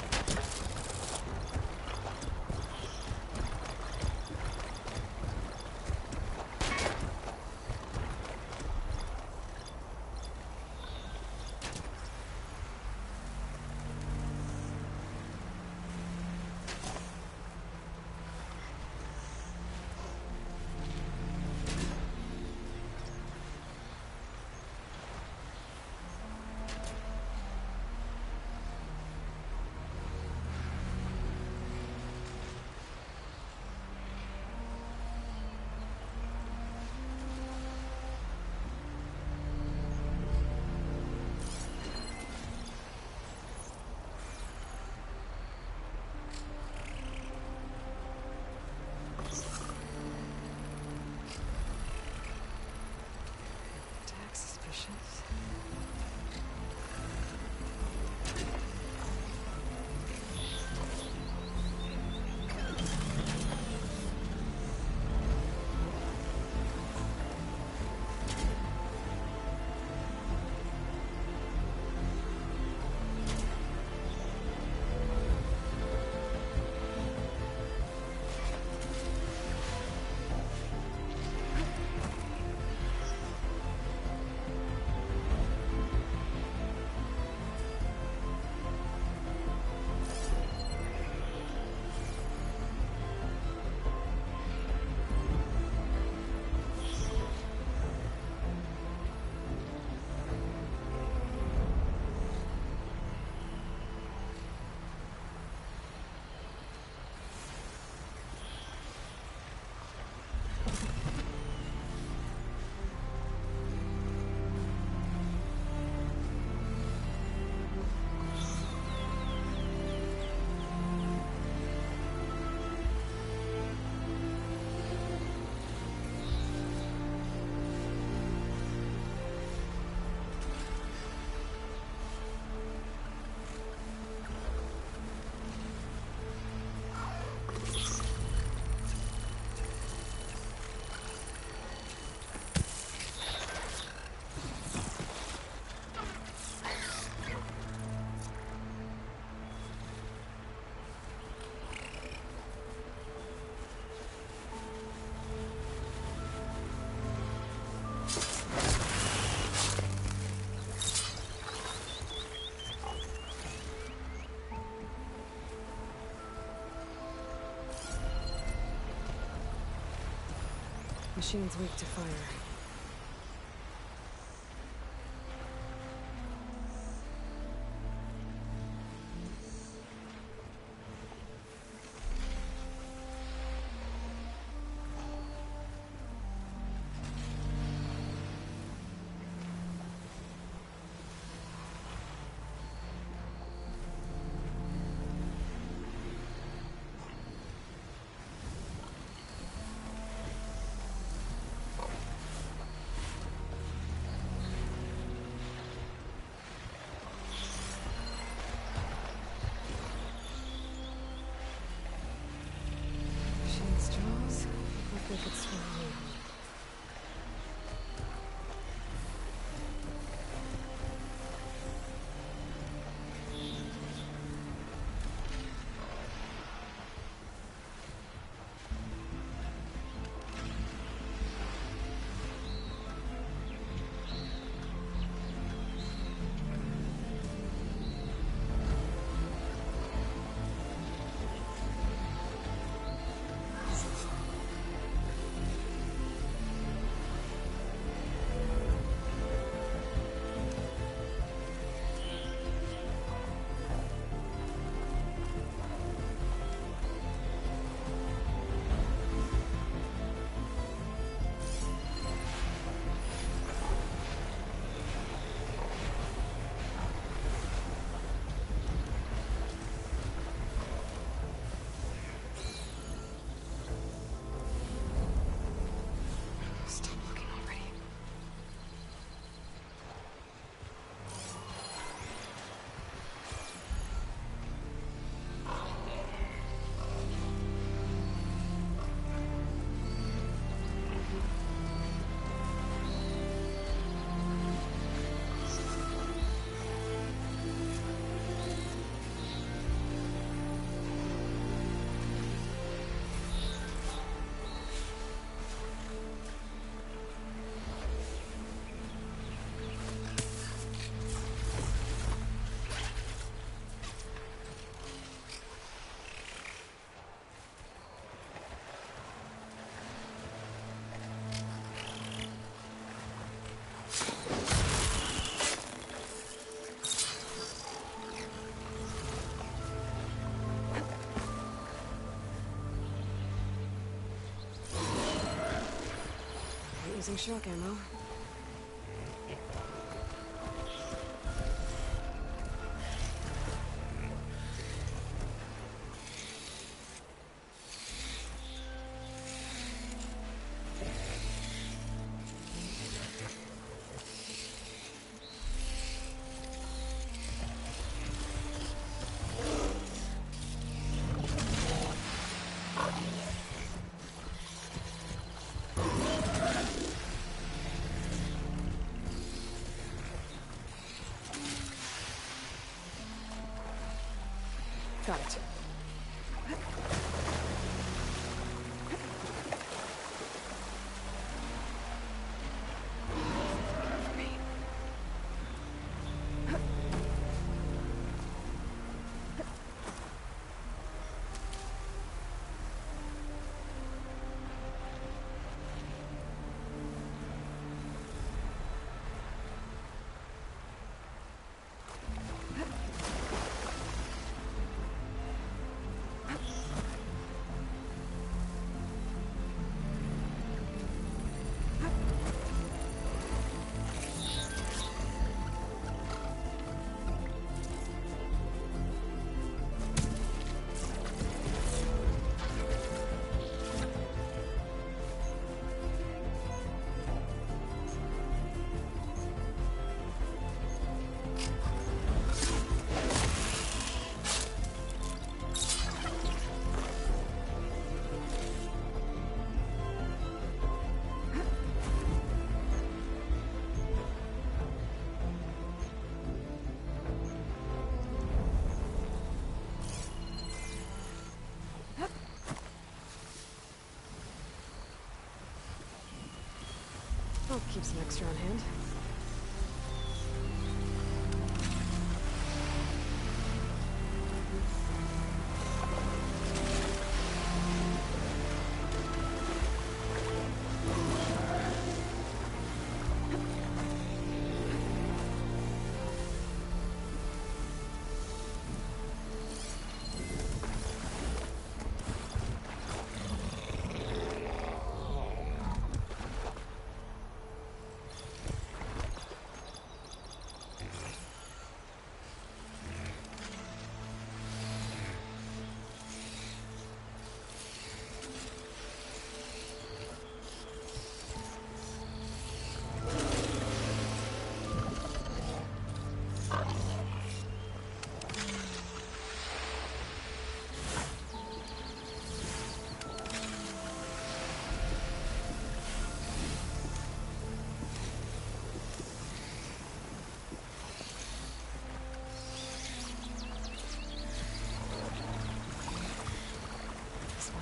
Speaker 1: Machine's weak to fire. Using shock ammo. Got it. I'll keep some extra on hand.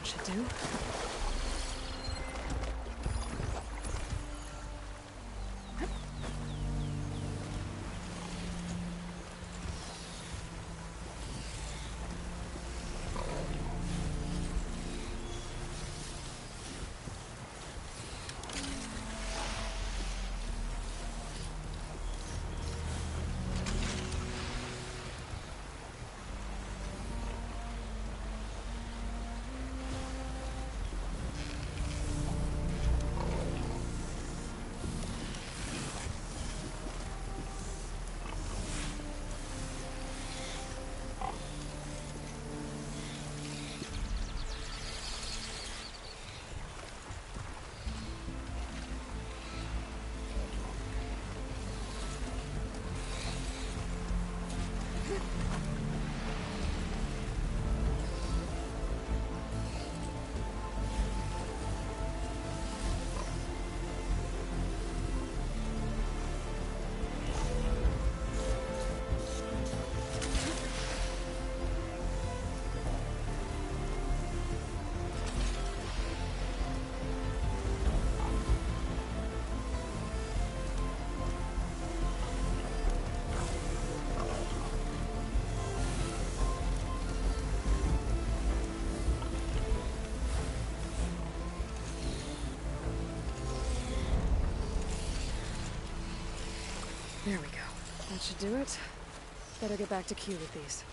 Speaker 1: Should do. There we go. That should do it. Better get back to Q with these.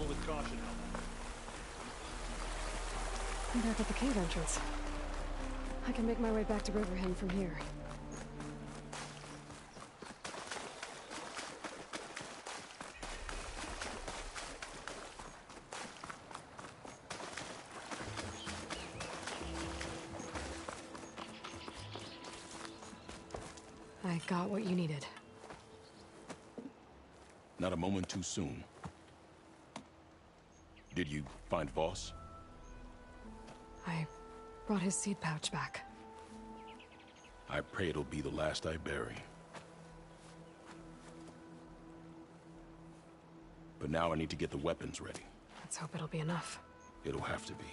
Speaker 16: Travel with caution,
Speaker 1: I'm back at the cave entrance. I can make my way back to Riverhand from here. I got what you needed.
Speaker 15: Not a moment too soon. Did you find Voss?
Speaker 1: I brought his seed pouch back.
Speaker 15: I pray it'll be the last I bury. But now I need to get the weapons ready.
Speaker 1: Let's hope it'll be enough.
Speaker 15: It'll have to be.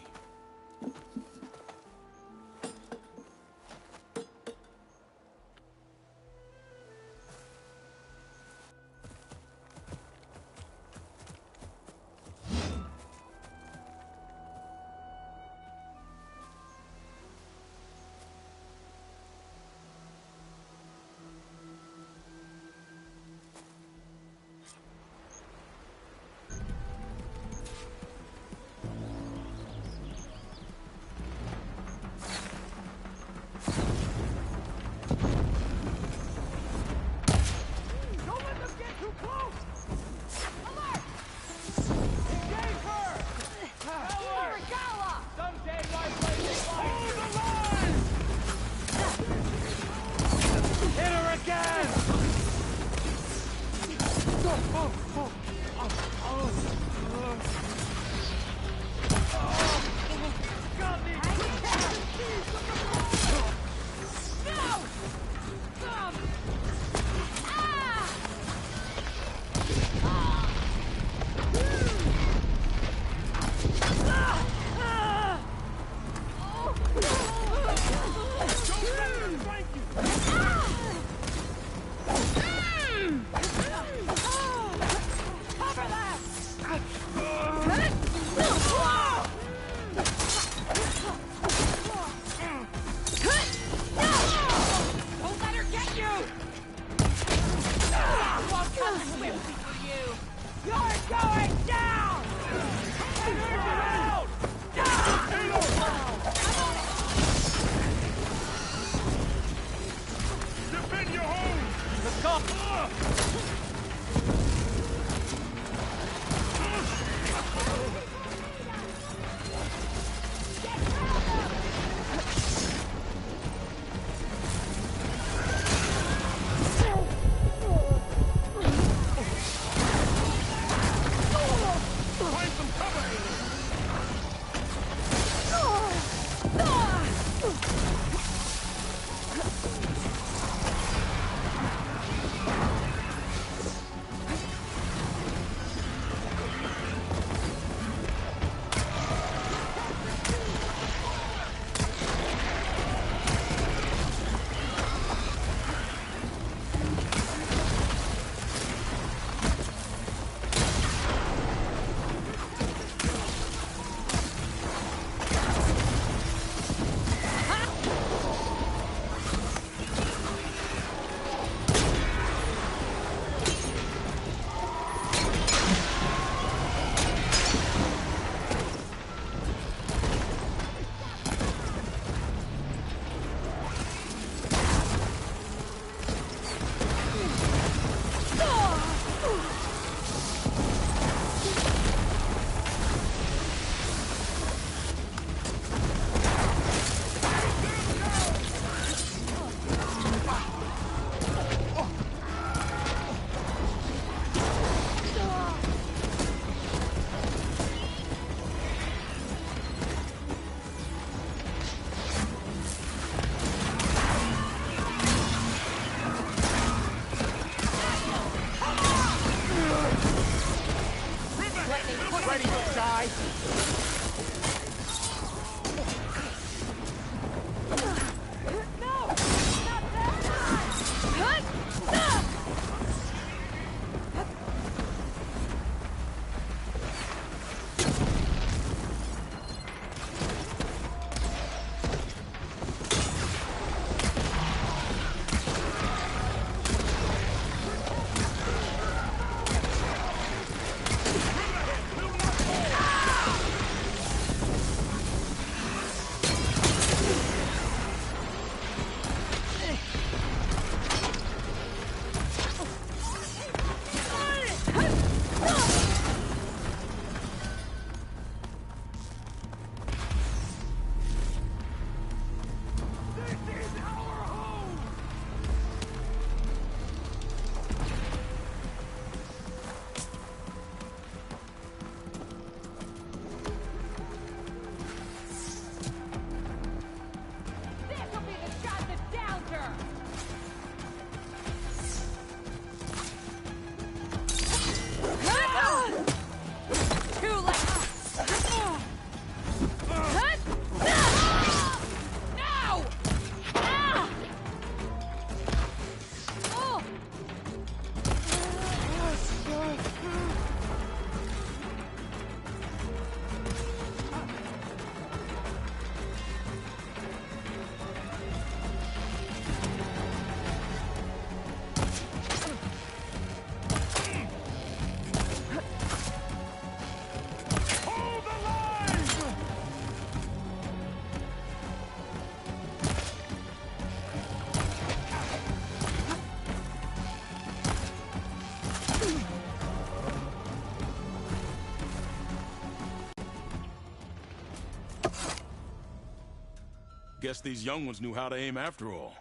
Speaker 15: Guess these young ones knew how to aim after all.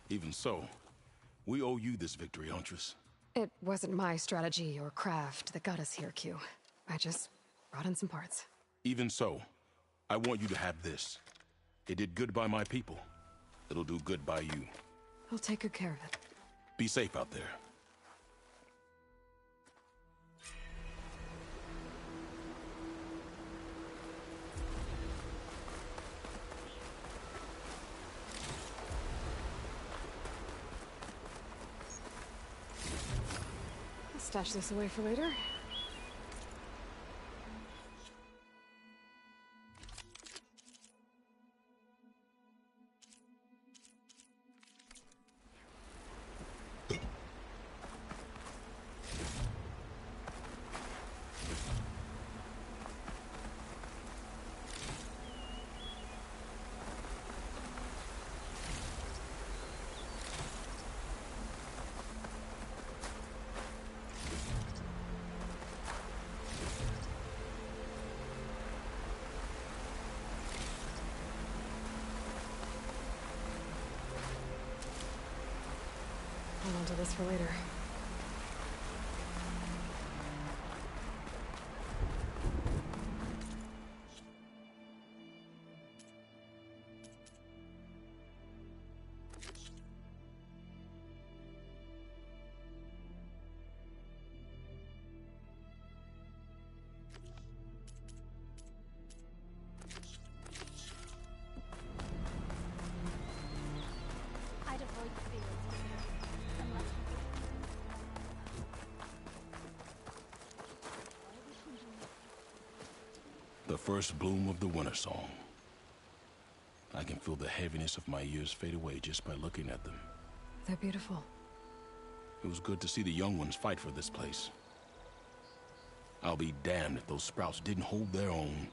Speaker 15: Even so, we owe you this victory, Huntress.
Speaker 1: It wasn't my strategy or craft that got us here, Q. I just brought in some parts.
Speaker 15: Even so, I want you to have this. It did good by my people. It'll do good by you.
Speaker 1: I'll take good care of it.
Speaker 15: Be safe out there.
Speaker 1: I'll stash this away for later. Hold on to this for later.
Speaker 14: I'd avoid the fields unless
Speaker 15: The first bloom of the winter song. I can feel the heaviness of my years fade away just by looking at them.
Speaker 1: They're beautiful.
Speaker 15: It was good to see the young ones fight for this place. I'll be damned if those sprouts didn't hold their own,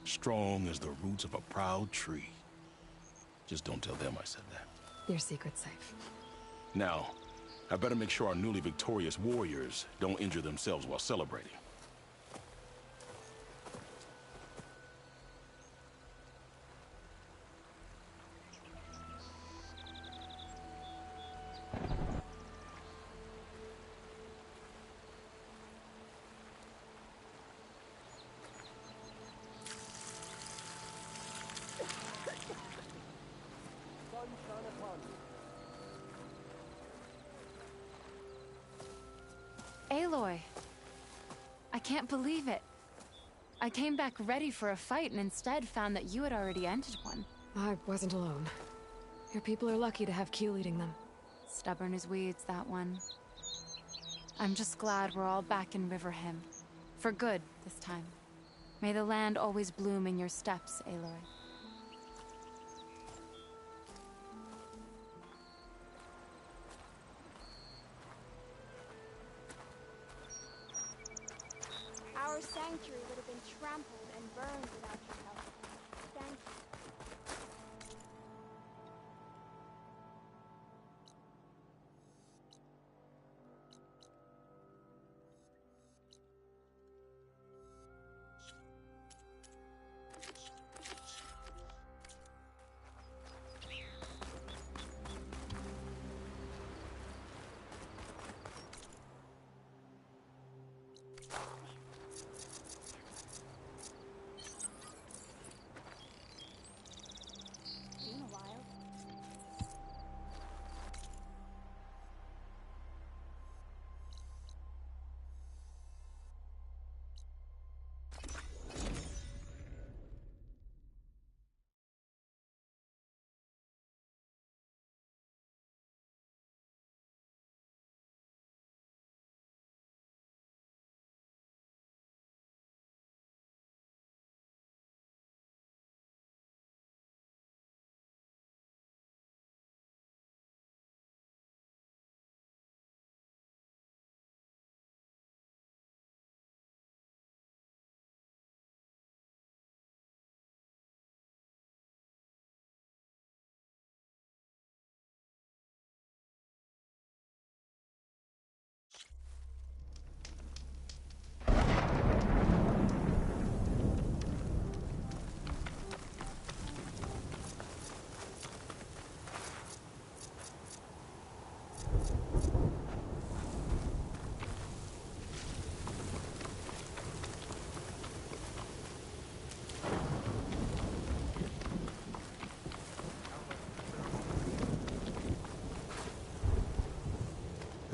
Speaker 15: strong as the roots of a proud tree. Just don't tell them I said that.
Speaker 1: Your secret's safe.
Speaker 15: Now, I better make sure our newly victorious warriors don't injure themselves while celebrating.
Speaker 6: Aloy! I can't believe it. I came back ready for a fight and instead found that you had already entered one.
Speaker 1: I wasn't alone. Your people are lucky to have Q leading them.
Speaker 6: Stubborn as weeds, that one. I'm just glad we're all back in Riverhymn. For good, this time. May the land always bloom in your steps, Aloy.
Speaker 14: our sanctuary would have been trampled and burned without your help. Thank you.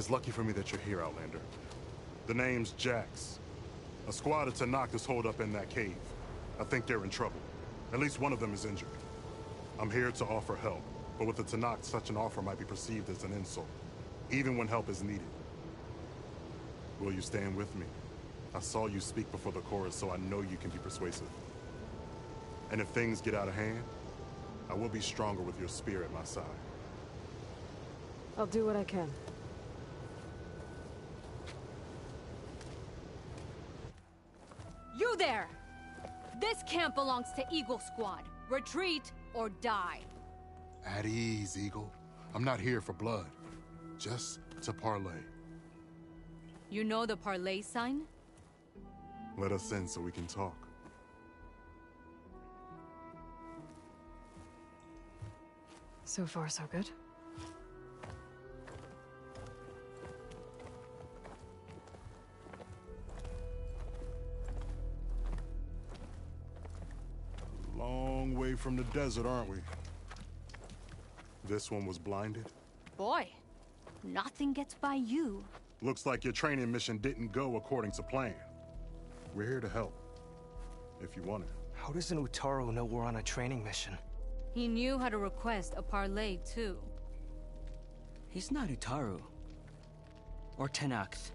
Speaker 16: It's lucky for me that you're here, Outlander. The name's Jax. A squad of Tenakth is holed up in that cave. I think they're in trouble. At least one of them is injured. I'm here to offer help, but with the Tenakth, such an offer might be perceived as an insult, even when help is needed. Will you stand with me? I saw you speak before the chorus, so I know you can be persuasive. And if things get out of hand, I will be stronger with your spear at my side.
Speaker 1: I'll do what I can.
Speaker 17: You there! This camp belongs to Eagle Squad. Retreat or die.
Speaker 16: At ease, Eagle. I'm not here for blood. Just to parlay.
Speaker 17: You know the parlay sign?
Speaker 16: Let us in so we can talk.
Speaker 1: So far, so good.
Speaker 16: Long way from the desert, aren't we? This one was blinded?
Speaker 17: Boy, nothing gets by you.
Speaker 16: Looks like your training mission didn't go according to plan. We're here to help, if you want it.
Speaker 8: How does an Utaru know we're on a training mission?
Speaker 17: He knew how to request a parlay, too.
Speaker 18: He's not Utaru. Or Tenakth.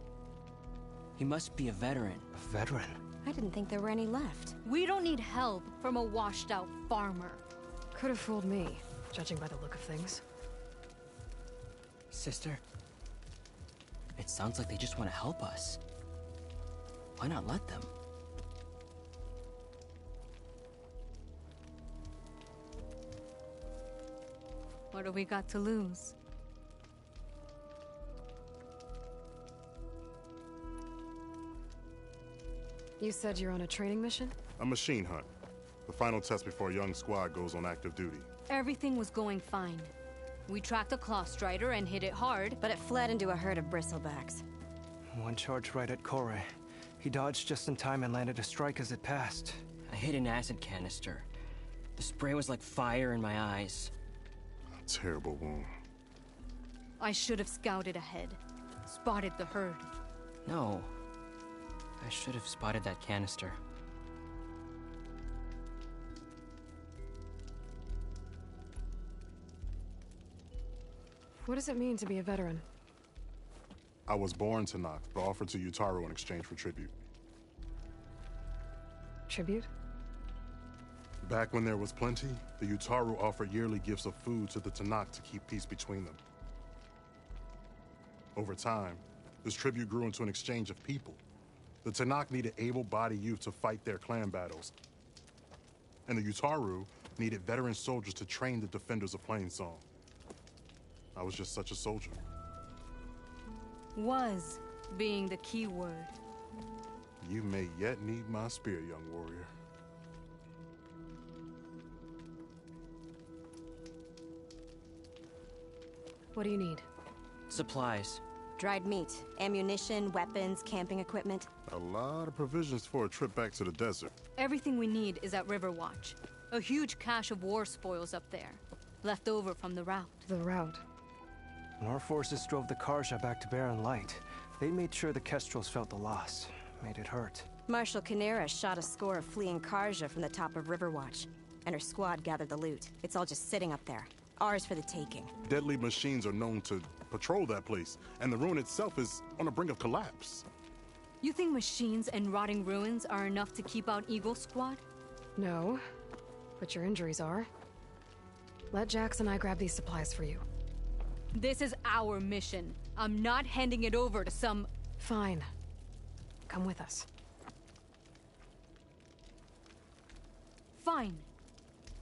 Speaker 18: He must be a veteran.
Speaker 8: A veteran?
Speaker 19: I didn't think there were any left.
Speaker 17: We don't need help from a washed-out farmer.
Speaker 1: Could have fooled me, judging by the look of things.
Speaker 18: Sister, it sounds like they just want to help us. Why not let them?
Speaker 17: What do we got to lose?
Speaker 1: You said you're on a training mission?
Speaker 16: A machine hunt. The final test before a young squad goes on active duty.
Speaker 17: Everything was going fine. We tracked a Claw Strider and hit it hard,
Speaker 19: but it fled into a herd of bristlebacks.
Speaker 8: One charge right at Kore. He dodged just in time and landed a strike as it passed.
Speaker 18: I hit an acid canister. The spray was like fire in my eyes.
Speaker 16: A terrible wound.
Speaker 17: I should have scouted ahead. Spotted the herd.
Speaker 18: No. I should have spotted that canister.
Speaker 1: What does it mean to be a veteran?
Speaker 16: I was born Tenakth, but offered to Utaru in exchange for tribute.
Speaker 1: Tribute?
Speaker 16: Back when there was plenty, the Utaru offered yearly gifts of food to the Tenakth to keep peace between them. Over time, this tribute grew into an exchange of people. The Tenakth needed able-bodied youth to fight their clan battles. And the Utaru needed veteran soldiers to train the defenders of Plainsong. I was just such a soldier.
Speaker 17: Was being the key word.
Speaker 16: You may yet need my spear, young warrior.
Speaker 1: What do you need?
Speaker 18: Supplies.
Speaker 19: Dried meat, ammunition, weapons, camping equipment.
Speaker 16: A lot of provisions for a trip back to the desert.
Speaker 17: Everything we need is at Riverwatch. A huge cache of war spoils up there. Left over from the rout.
Speaker 1: The rout?
Speaker 8: When our forces drove the Karja back to Barren Light, they made sure the Kestrels felt the loss. Made it hurt.
Speaker 19: Marshal Canera shot a score of fleeing Karja from the top of Riverwatch, and her squad gathered the loot. It's all just sitting up there. Ours for the taking.
Speaker 16: Deadly machines are known to patrol that place, and the ruin itself is on the brink of collapse.
Speaker 17: You think machines and rotting ruins are enough to keep out Eagle Squad?
Speaker 1: No, but your injuries are. Let Jax and I grab these supplies for you.
Speaker 17: This is our mission. I'm not handing it over to some...
Speaker 1: Fine. Come with us.
Speaker 17: Fine.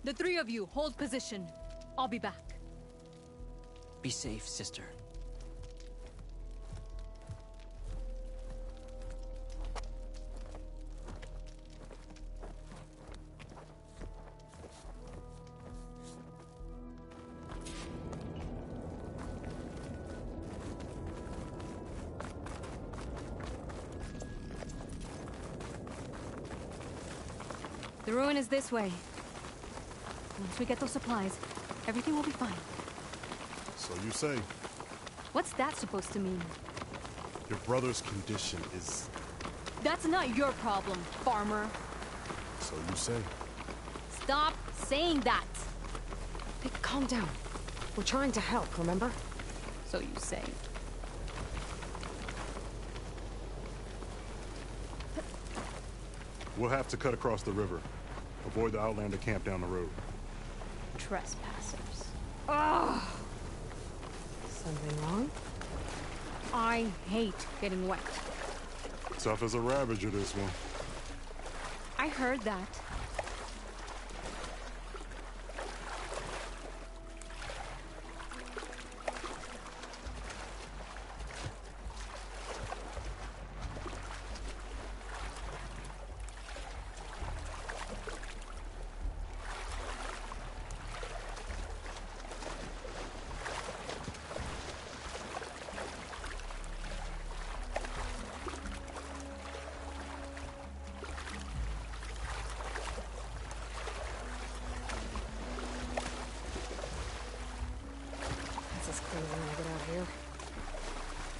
Speaker 17: The three of you hold position. I'll be back.
Speaker 18: Be safe, sister.
Speaker 17: The ruin is this way. Once we get those supplies, everything will be fine.
Speaker 16: So you say.
Speaker 17: What's that supposed to mean?
Speaker 16: Your brother's condition is...
Speaker 17: That's not your problem, farmer.
Speaker 16: So you say.
Speaker 17: Stop saying that!
Speaker 1: Hey, calm down. We're trying to help, remember?
Speaker 17: So you say.
Speaker 16: We'll have to cut across the river. Avoid the Outlander camp down the road.
Speaker 17: Trespassers.
Speaker 1: Ugh! Something wrong?
Speaker 17: I hate getting wet.
Speaker 16: Tough as a Ravager, this one.
Speaker 17: I heard that.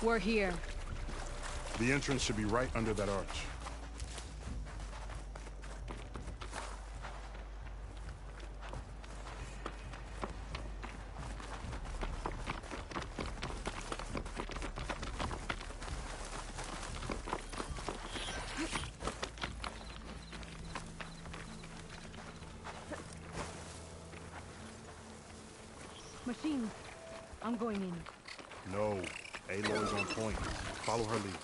Speaker 17: We're here.
Speaker 16: The entrance should be right under that arch.
Speaker 17: Machine, I'm going in.
Speaker 16: No. Aloy's on point. Follow her lead.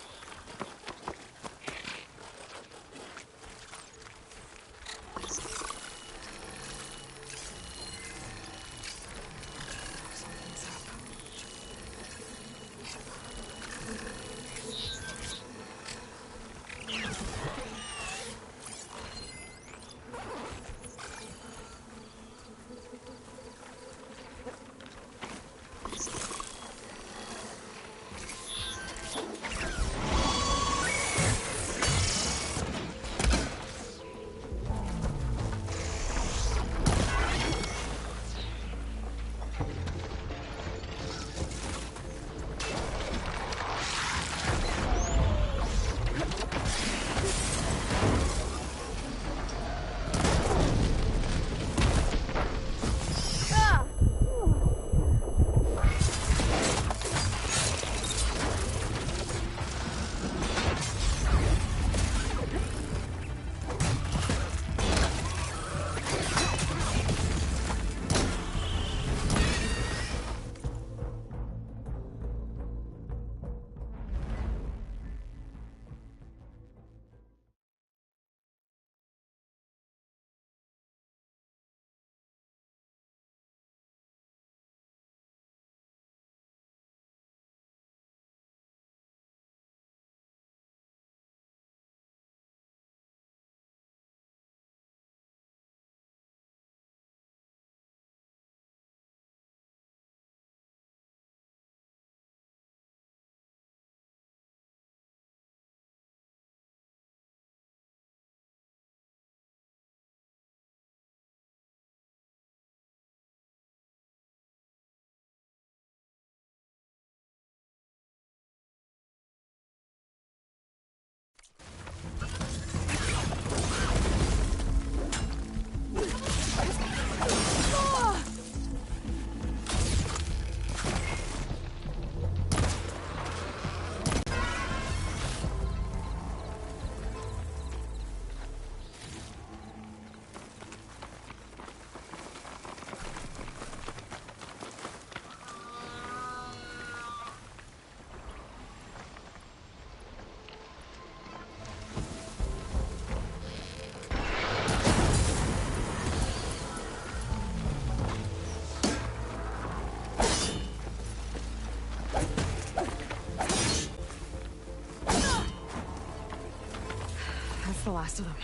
Speaker 1: That's the last of them.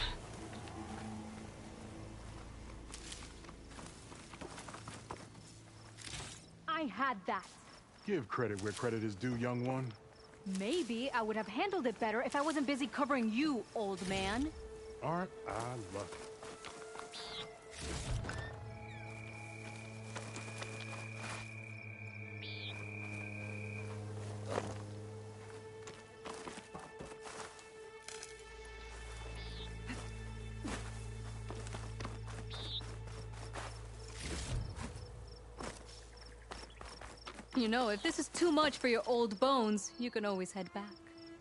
Speaker 17: I had that.
Speaker 16: Give credit where credit is due, young one.
Speaker 17: Maybe I would have handled it better if I wasn't busy covering you, old man.
Speaker 16: Aren't I lucky?
Speaker 17: You know, if this is too much for your old bones, you can always head back.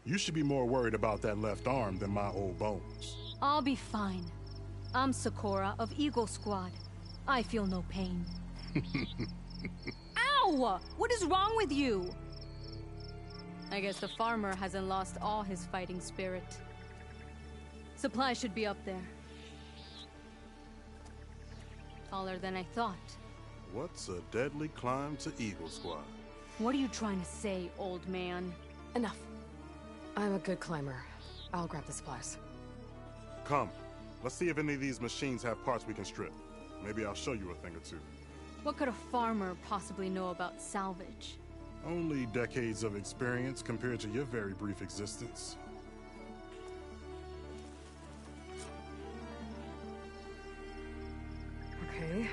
Speaker 16: You should be more worried about that left arm than my old bones.
Speaker 17: I'll be fine. I'm Sakura of Eagle Squad. I feel no pain. Ow! What is wrong with you? I guess the farmer hasn't lost all his fighting spirit. Supplies should be up there. Taller than I thought.
Speaker 16: What's a deadly climb to Eagle Squad?
Speaker 17: What are you trying to say, old man?
Speaker 1: Enough. I'm a good climber. I'll grab the supplies.
Speaker 16: Come. Let's see if any of these machines have parts we can strip. Maybe I'll show you a thing or two.
Speaker 17: What could a farmer possibly know about salvage?
Speaker 16: Only decades of experience compared to your very brief existence.
Speaker 1: Okay,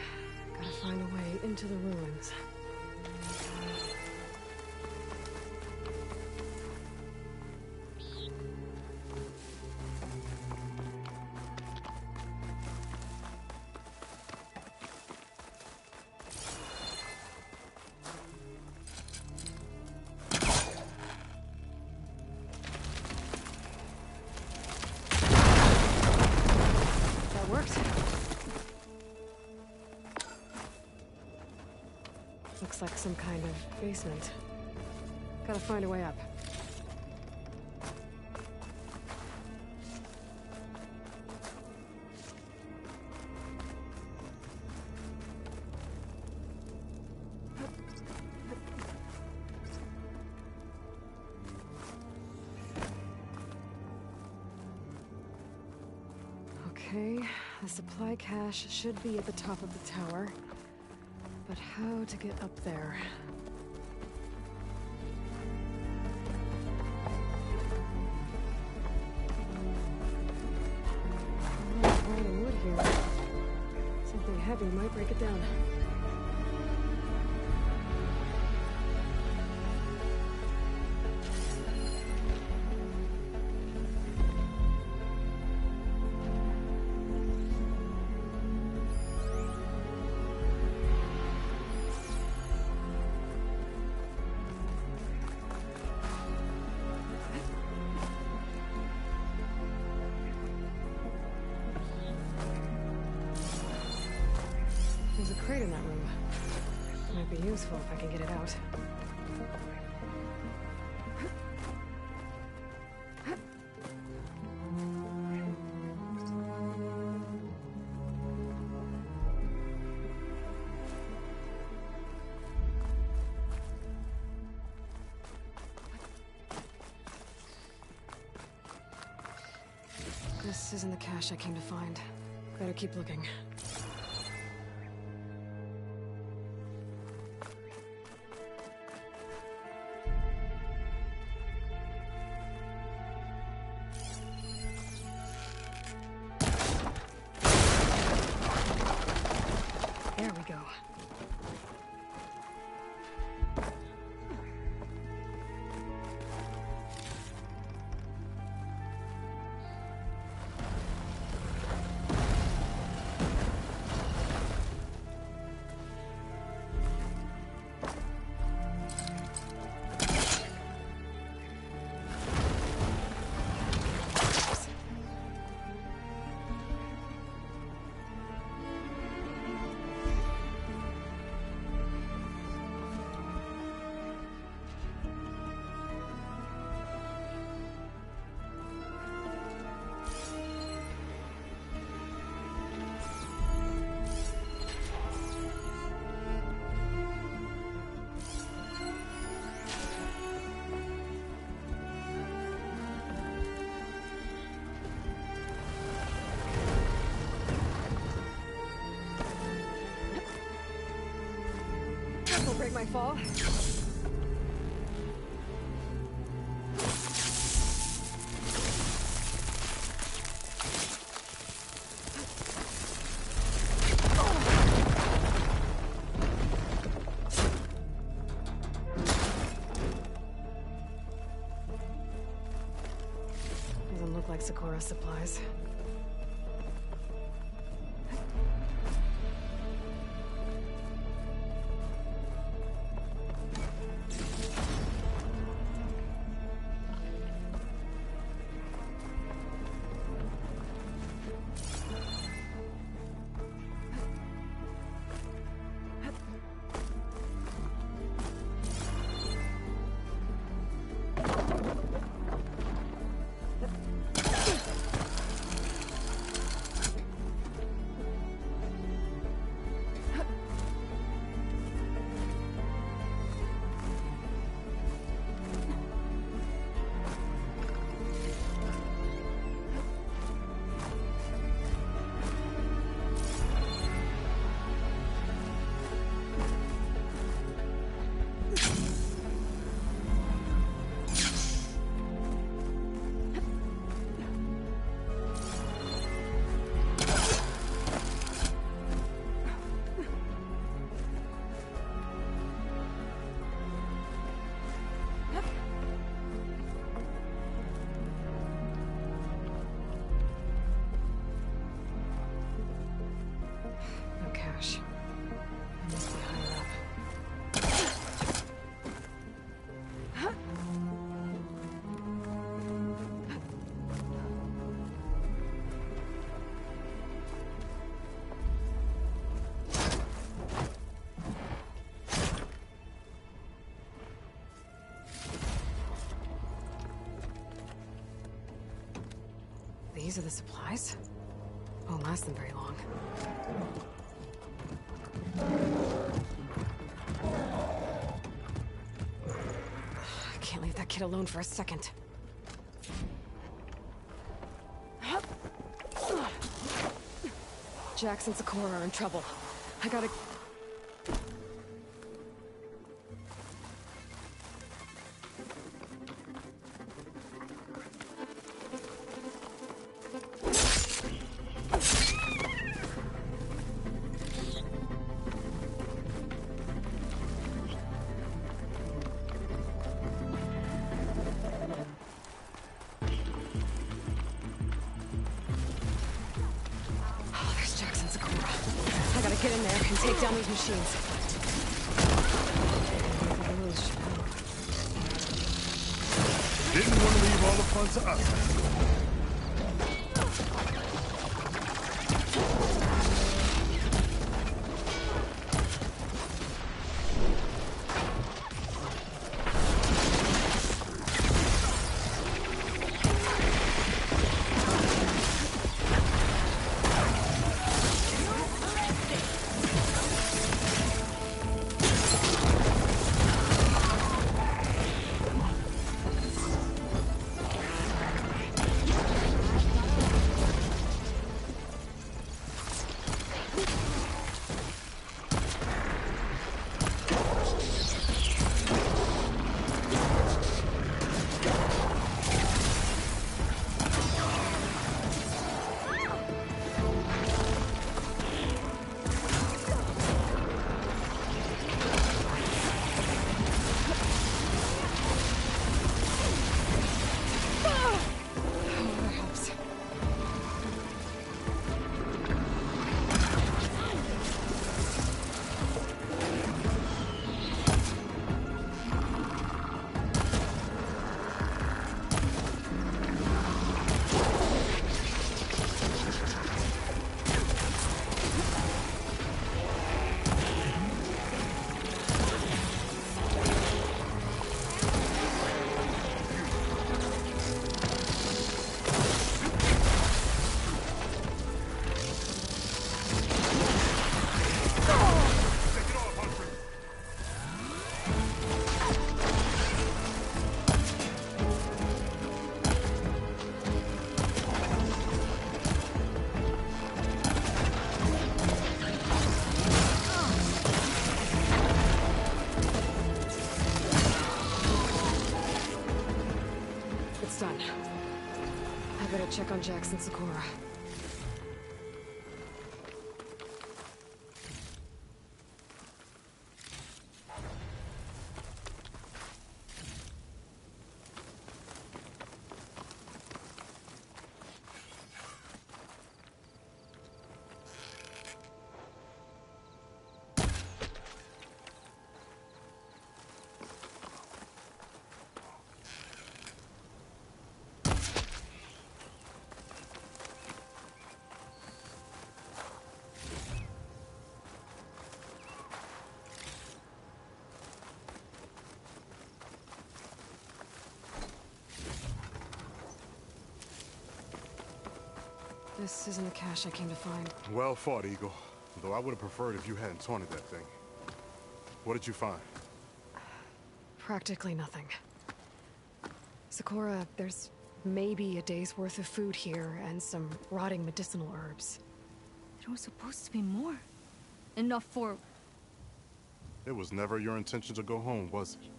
Speaker 1: gotta find a way into the ruins. Looks like some kind of basement. Gotta find a way up. Okay, the supply cache should be at the top of the tower. But how to get up there? Finding wood here. Something heavy might break it down. There's a crate in that room. Might be useful if I can get it out. This isn't the cache I came to find. Better keep looking. There we go. Will break my fall. Doesn't look like Sakura supplies. These are the supplies. Won't last them very long. I can't leave that kid alone for a second. Jax and Sakura are in trouble. I gotta... Get in there and take down these machines.
Speaker 16: Didn't want to leave all the fun to us.
Speaker 1: Check on Jax and Sakura. This isn't the cache I came to find.
Speaker 16: Well fought, Eagle. Though I would have preferred if you hadn't taunted that thing. What did you find?
Speaker 1: Practically nothing. Sakura, there's maybe a day's worth of food here and some rotting medicinal herbs.
Speaker 17: There was supposed to be more. Enough for...
Speaker 16: It was never your intention to go home, was it?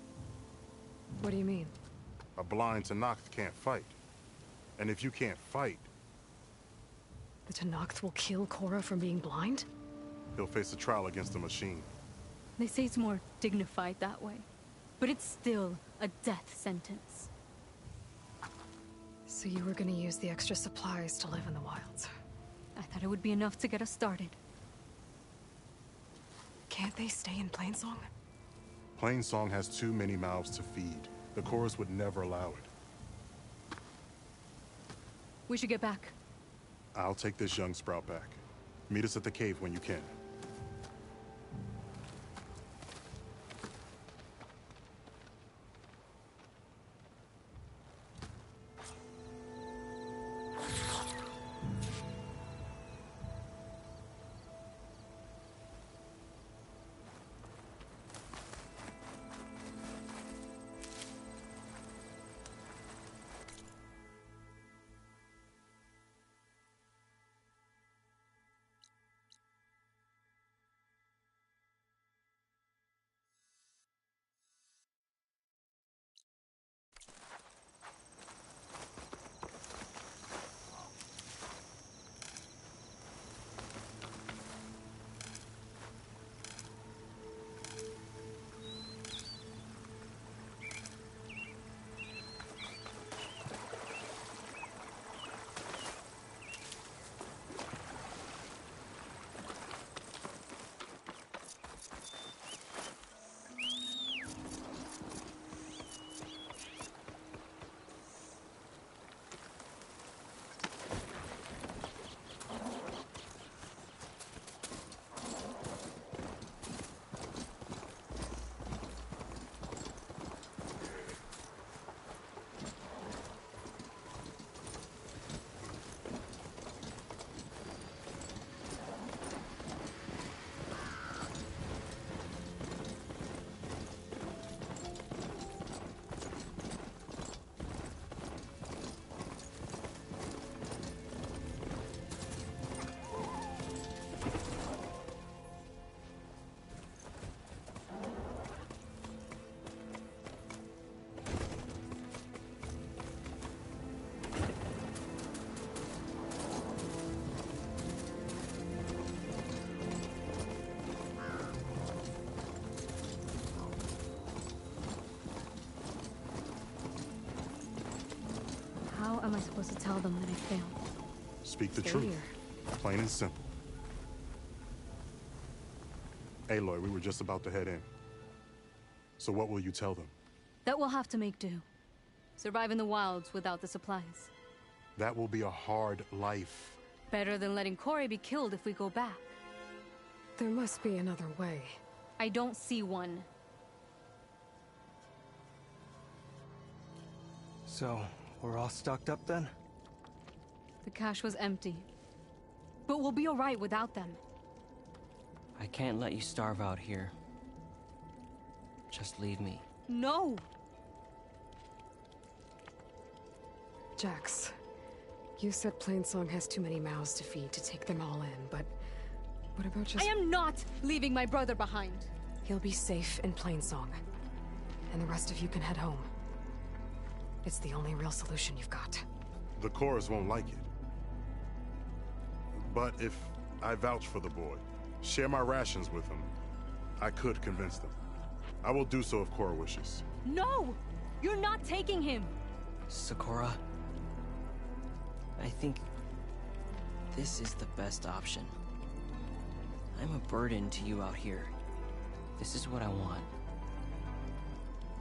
Speaker 1: What do you mean?
Speaker 16: A blind Tenakth can't fight. And if you can't fight...
Speaker 1: The Tenakth will kill Korra from being blind?
Speaker 16: He'll face a trial against the machine.
Speaker 17: They say it's more dignified that way. But it's still a death sentence.
Speaker 1: So you were gonna use the extra supplies to live in the wilds?
Speaker 17: I thought it would be enough to get us started.
Speaker 1: Can't they stay in Plainsong?
Speaker 16: Plainsong has too many mouths to feed. The chorus would never allow it.
Speaker 17: We should get back.
Speaker 16: I'll take this young sprout back. Meet us at the cave when you can.
Speaker 17: supposed to tell them that I failed?
Speaker 16: Speak the
Speaker 1: Stay
Speaker 16: truth.
Speaker 1: here.
Speaker 16: Plain and simple. Aloy, we were just about to head in. So what will you tell them?
Speaker 17: That we'll have to make do. Survive in the wilds without the supplies.
Speaker 16: That will be a hard life.
Speaker 17: Better than letting Corey be killed if we go back.
Speaker 1: There must be another way.
Speaker 17: I don't see one.
Speaker 8: So, we're all stocked up then?
Speaker 17: The cache was empty. But we'll be alright without them.
Speaker 18: I can't let you starve out here. Just leave me.
Speaker 17: No!
Speaker 1: Jax, you said Plainsong has too many mouths to feed to take them all in, but what about just—
Speaker 17: I am not leaving my brother behind!
Speaker 1: He'll be safe in Plainsong, and the rest of you can head home. It's the only real solution you've got.
Speaker 16: The Chorus won't like it. But if I vouch for the boy, share my rations with him, I could convince them. I will do so if Cora wishes.
Speaker 17: No! You're not taking him!
Speaker 18: Sakura, I think this is the best option. I'm a burden to you out here. This is what I want.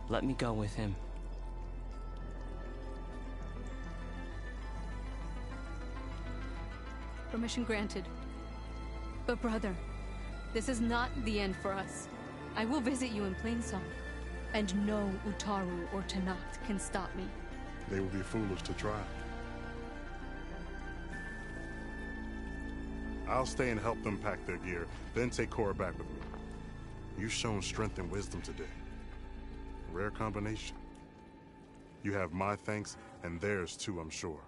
Speaker 18: Let me go with him.
Speaker 17: Permission granted. But brother, this is not the end for us. I will visit you in Plainsong, and no Utaru or Tenakth can stop me.
Speaker 16: They would be foolish to try. I'll stay and help them pack their gear, then take Cora back with me. You've shown strength and wisdom today. Rare combination. You have my thanks, and theirs too, I'm sure.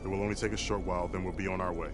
Speaker 16: It will only take a short while, then we'll be on our way.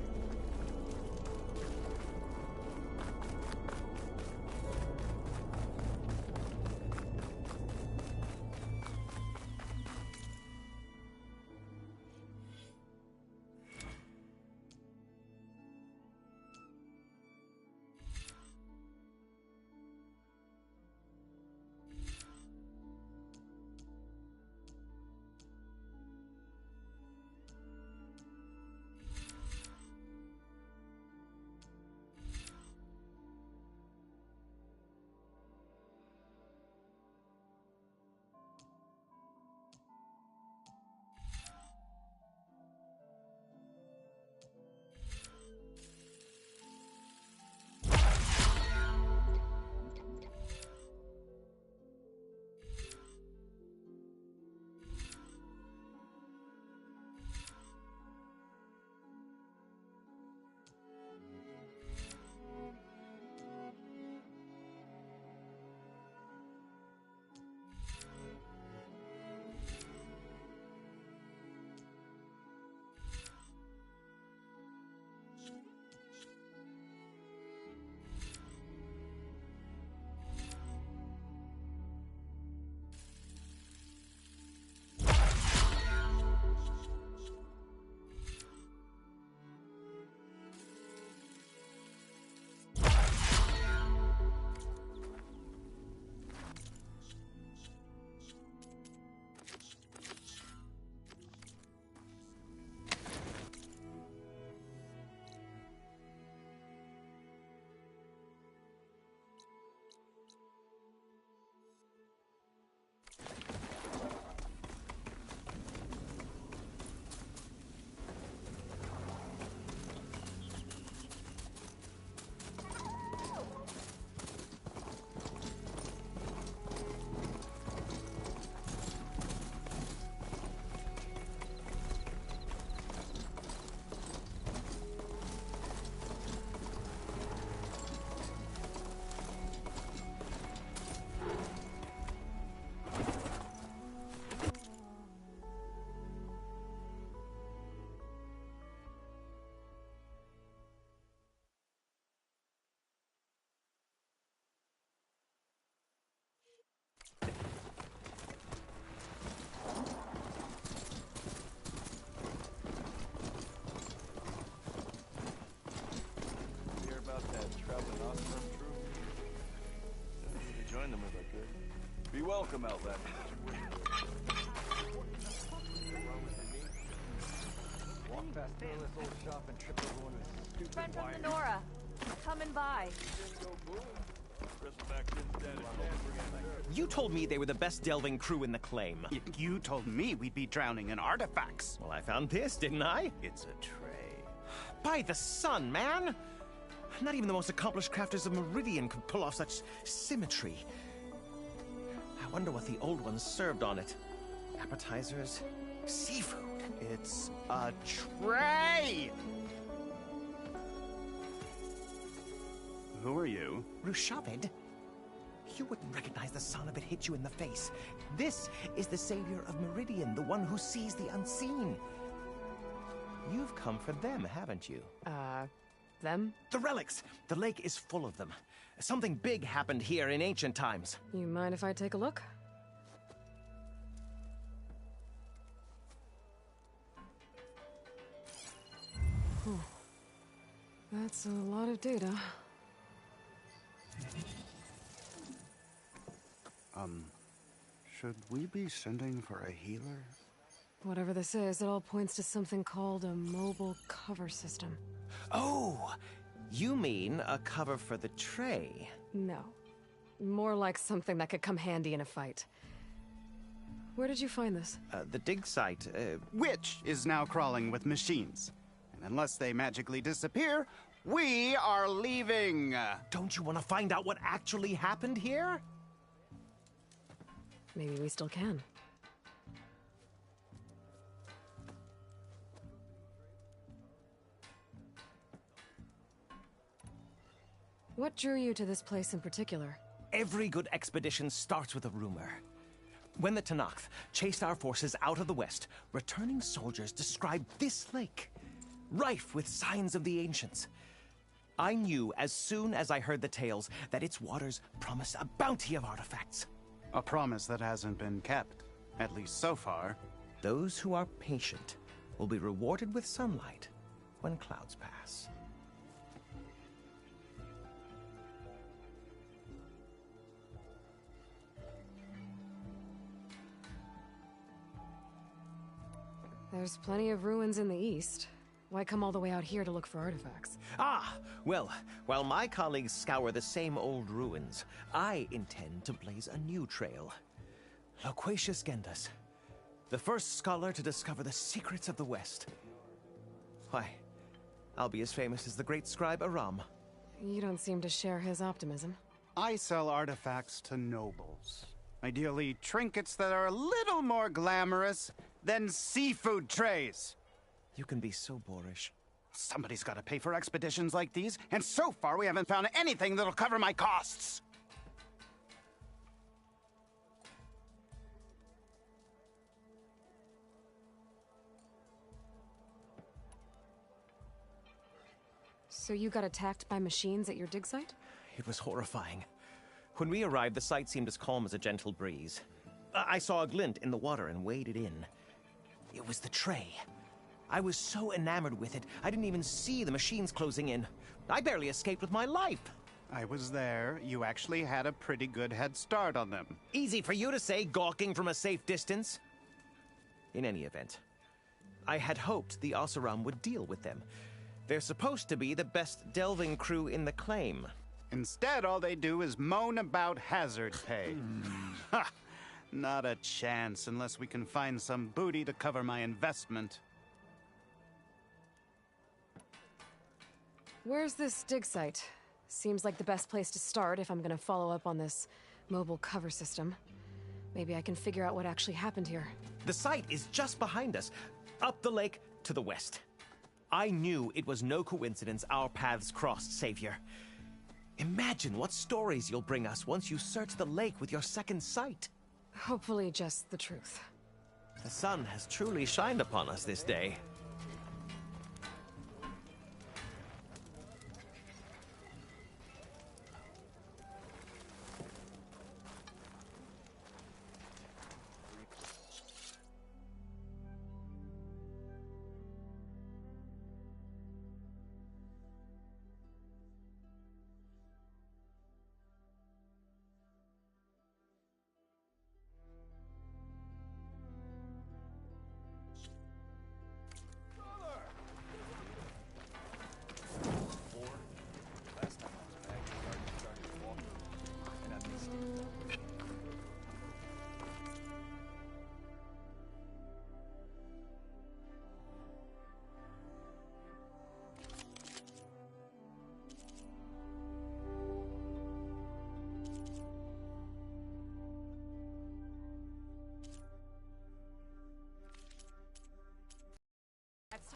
Speaker 20: him out, lad. Walk past this old shop and trip over one of the stupid
Speaker 21: Friend from
Speaker 20: wires.
Speaker 21: Nora, coming by.
Speaker 22: You told me they were the best delving crew in the claim.
Speaker 23: You told me we'd be drowning in artifacts.
Speaker 22: Well, I found this, didn't I?
Speaker 23: It's a tray.
Speaker 22: By the sun, man! Not even the most accomplished crafters of Meridian could pull off such symmetry. I wonder what the old ones served on it. Appetizers? Seafood?
Speaker 23: It's a tray! Who are you?
Speaker 22: Rushabed? You wouldn't recognize the sun if it hit you in the face. This is the savior of Meridian, the one who sees the unseen. You've come for them, haven't you?
Speaker 1: Them?
Speaker 22: The relics! The lake is full of them. Something big happened here in ancient times.
Speaker 1: You mind if I take a look? Whew. That's a lot of data.
Speaker 23: Should we be sending for a healer?
Speaker 1: Whatever this is, it all points to something called a mobile cover system.
Speaker 22: Oh! You mean a cover for the tray?
Speaker 1: No. More like something that could come handy in a fight. Where did you find this?
Speaker 22: The dig site,
Speaker 23: Which is now crawling with machines. And unless they magically disappear, we are leaving!
Speaker 22: Don't you want to find out what actually happened here?
Speaker 1: Maybe we still can. What drew you to this place in particular?
Speaker 22: Every good expedition starts with a rumor. When the Tenakth chased our forces out of the west, returning soldiers described this lake, rife with signs of the ancients. I knew as soon as I heard the tales that its waters promised a bounty of artifacts.
Speaker 23: A promise that hasn't been kept, at least so far.
Speaker 22: Those who are patient will be rewarded with sunlight when clouds pass.
Speaker 1: There's plenty of ruins in the east. Why come all the way out here to look for artifacts?
Speaker 22: Ah! Well, while my colleagues scour the same old ruins, I intend to blaze a new trail. Loquacious Gendas, the first scholar to discover the secrets of the West. Why, I'll be as famous as the great scribe Aram.
Speaker 1: You don't seem to share his optimism.
Speaker 23: I sell artifacts to nobles. Ideally, trinkets that are a little more glamorous than seafood trays.
Speaker 22: You can be so boorish.
Speaker 23: Somebody's got to pay for expeditions like these, and so far we haven't found anything that'll cover my costs.
Speaker 1: So you got attacked by machines at your dig site?
Speaker 22: It was horrifying. When we arrived, the site seemed as calm as a gentle breeze. I saw a glint in the water and waded in. It was the tray. I was so enamored with it, I didn't even see the machines closing in. I barely escaped with my life.
Speaker 23: I was there. You actually had a pretty good head start on them.
Speaker 22: Easy for you to say, gawking from a safe distance. In any event, I had hoped the Oseram would deal with them. They're supposed to be the best delving crew in the claim.
Speaker 23: Instead, all they do is moan about hazard pay. Ha! Not a chance unless we can find some booty to cover my investment.
Speaker 1: Where's this dig site? Seems like the best place to start if I'm gonna follow up on this mobile cover system. Maybe I can figure out what actually happened here.
Speaker 22: The site is just behind us, up the lake to the west. I knew it was no coincidence our paths crossed, Savior. Imagine what stories you'll bring us once you search the lake with your second sight.
Speaker 1: Hopefully just the truth.
Speaker 22: The sun has truly shined upon us this day.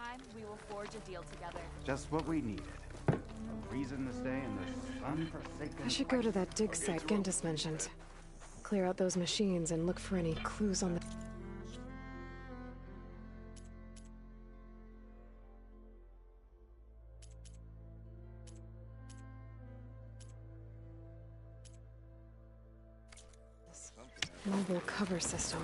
Speaker 21: time, we will forge a deal together.
Speaker 23: Just what we needed. A reason to stay in this unforsaken...
Speaker 1: I should go to that dig site Gentis mentioned. Clear out those machines and look for any clues on the... Mobile cover system.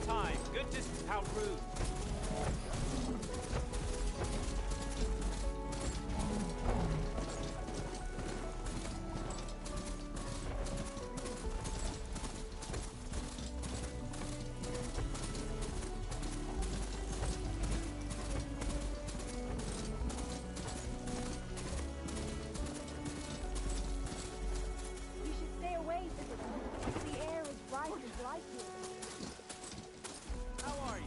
Speaker 2: Time. Good distance out rude.
Speaker 14: You should stay away, Citadel. The air is bright and bright here.
Speaker 2: How are you?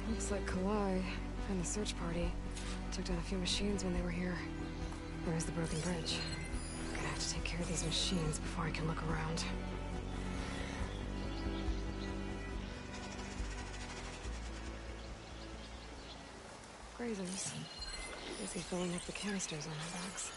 Speaker 1: Looks like Kalai and the search party took down a few machines when they were here. There is the broken bridge. I'm gonna have to take care of these machines before I can look around. Grazers. Busy filling up the canisters on their backs.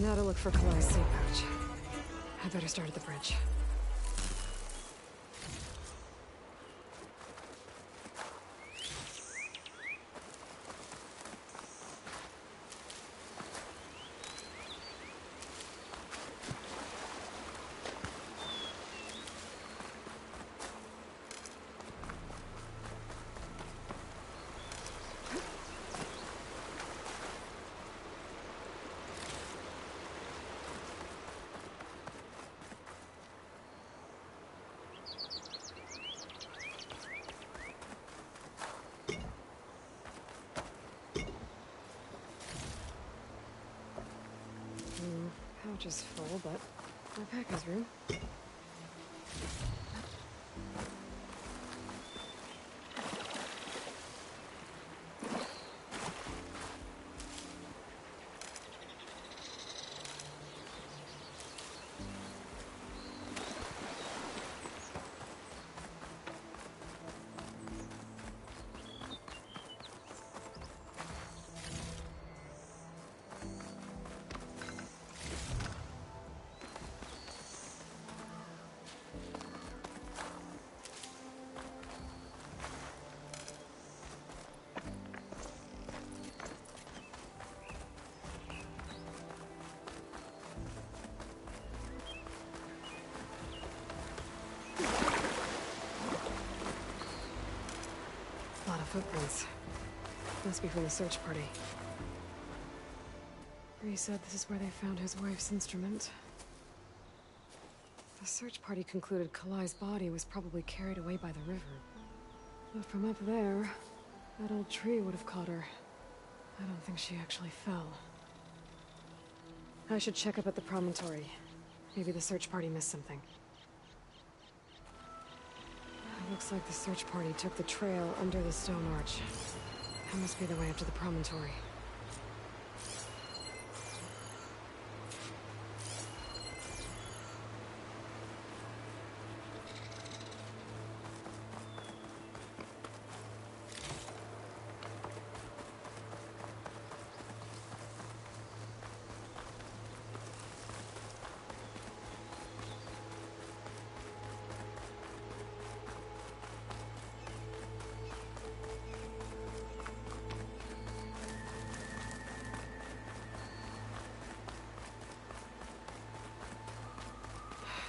Speaker 1: Now to look for Kalai's seed pouch. I better start at the bridge. Pouch is full, but my pack has room. A lot of footprints. Must be from the search party. Bree said this is where they found his wife's instrument. The search party concluded Kalai's body was probably carried away by the river. But from up there, that old tree would have caught her. I don't think she actually fell. I should check up at the promontory. Maybe the search party missed something. It looks like the search party took the trail under the stone arch. That must be the way up to the promontory.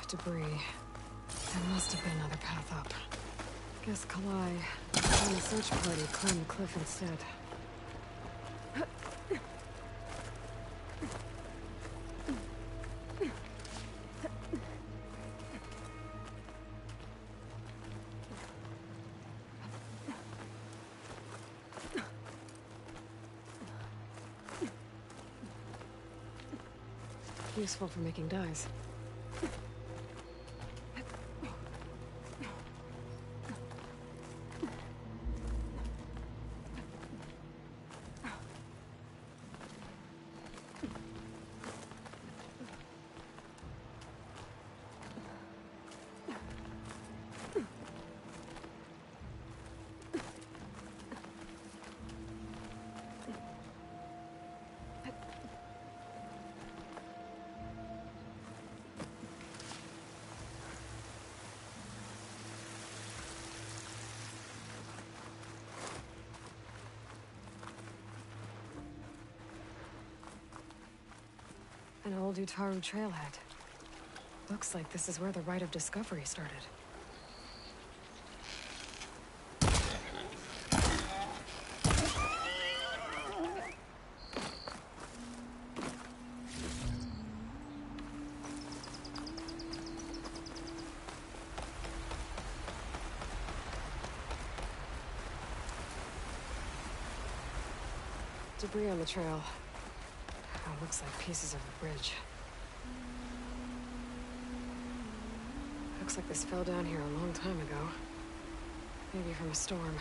Speaker 1: Debris. There must have been another path up. Guess Kalai and the search party climbed the cliff instead. Useful for making dyes. An old Utaru trailhead. Looks like this is where the Rite of Discovery started. Debris on the trail. Looks like pieces of a bridge. Looks like this fell down here a long time ago. Maybe from a storm.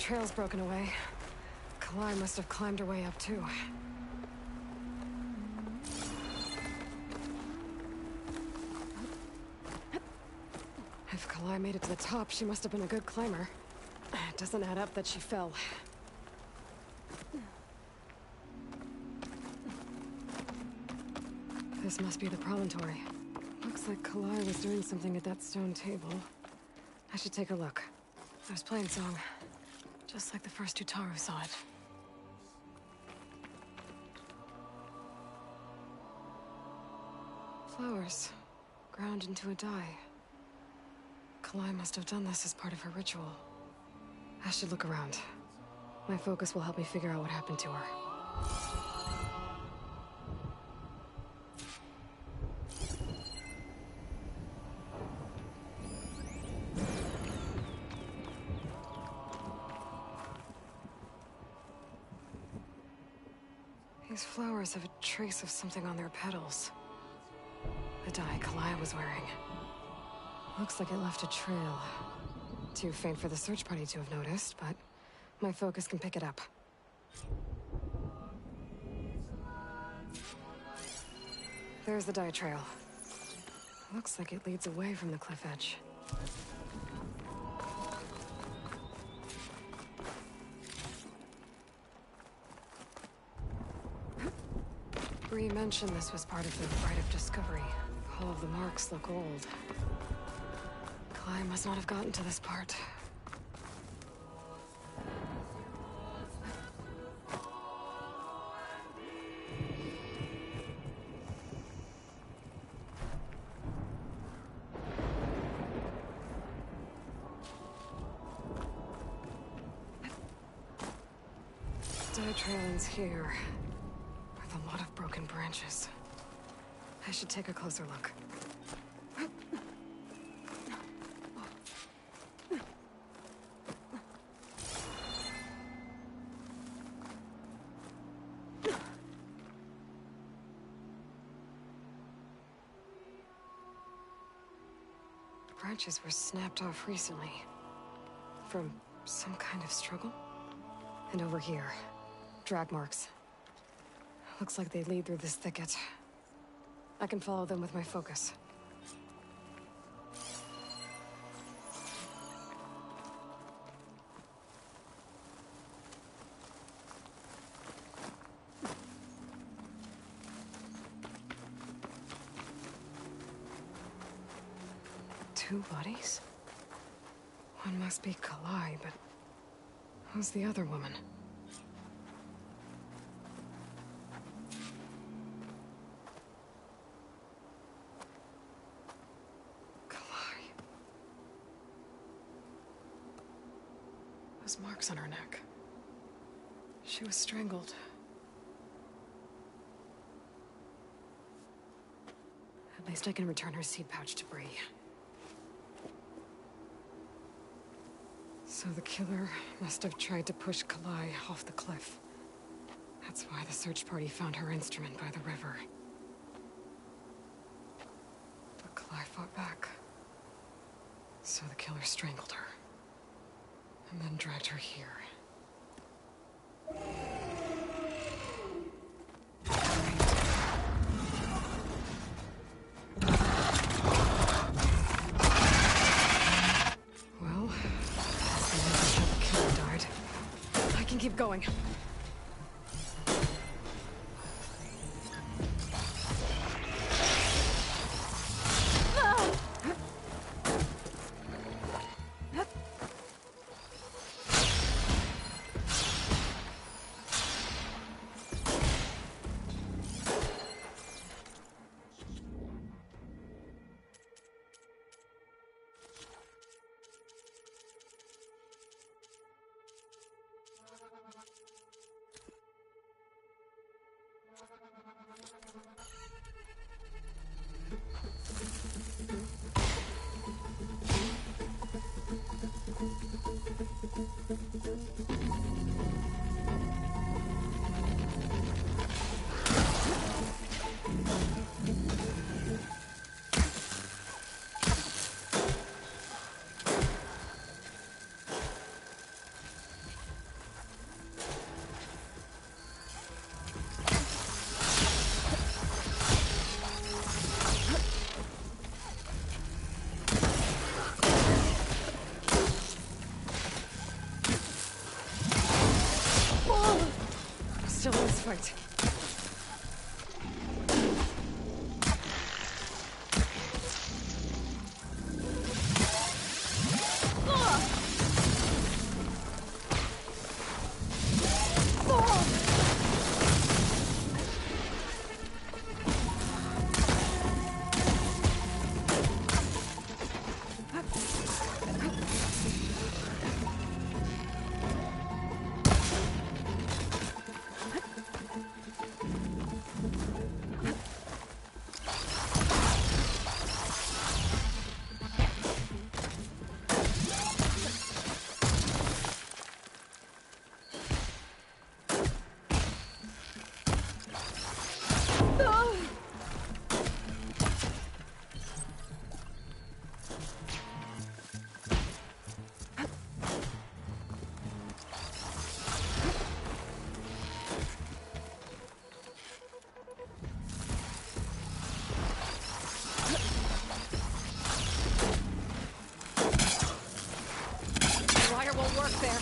Speaker 1: trail's broken away. Kalai must have climbed her way up, too. If Kalai made it to the top, she must have been a good climber. It doesn't add up that she fell. This must be the promontory. Looks like Kalai was doing something at that stone table. I should take a look. There's Plainsong. Just like the first Utaru saw it. Flowers. Ground into a dye. Kalai must have done this as part of her ritual. I should look around. My focus will help me figure out what happened to her. These flowers have a trace of something on their petals. The dye Kalai was wearing. Looks like it left a trail. Too faint for the search party to have noticed, but my focus can pick it up. There's the dye trail. Looks like it leads away from the cliff edge. Bree mentioned this was part of the Rite of Discovery. All of the marks look old. Kalai must not have gotten to this part. Dye trail ends here, with a lot of broken branches. I should take a closer look. Branches were snapped off recently. From some kind of struggle? And over here, drag marks. Looks like they lead through this thicket. I can follow them with my focus. Two bodies? One must be Kalai, but who's the other woman? Kalai. Those marks on her neck. She was strangled. At least I can return her seed pouch to Bree. So the killer must have tried to push Kalai off the cliff. That's why the search party found her instrument by the river. But Kalai fought back. So the killer strangled her. And then dragged her here. Keep going. still in this fight. Won't work there.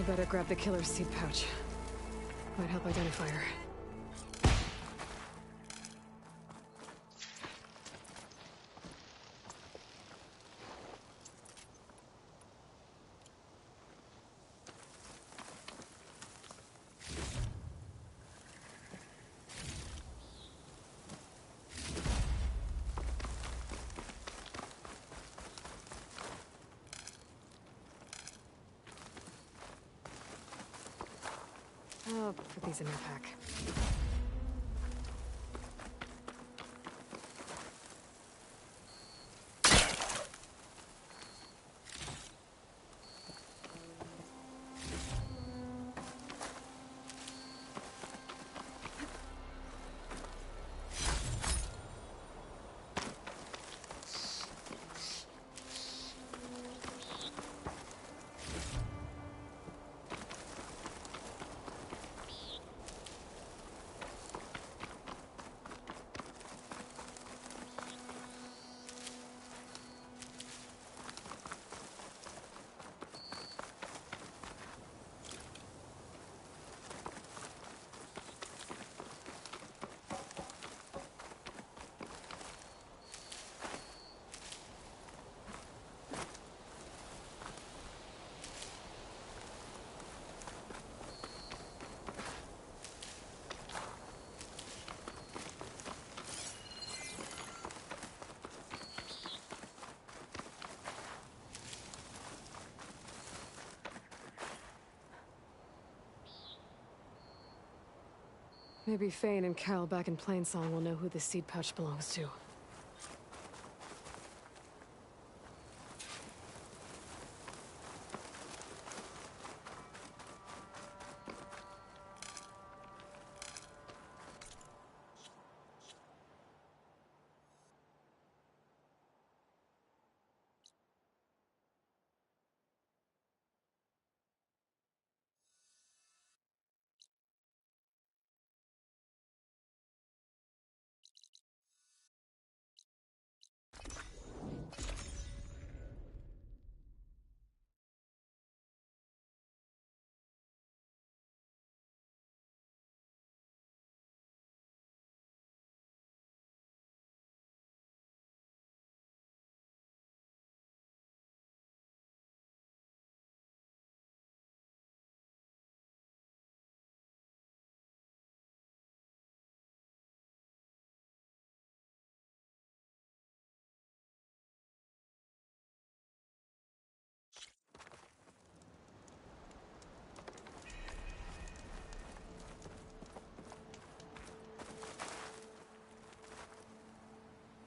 Speaker 1: Better grab the killer's seed pouch. Might help identify her. I'll put these in my pack. Maybe Fane and Kel back in Plainsong will know who the seed pouch belongs to.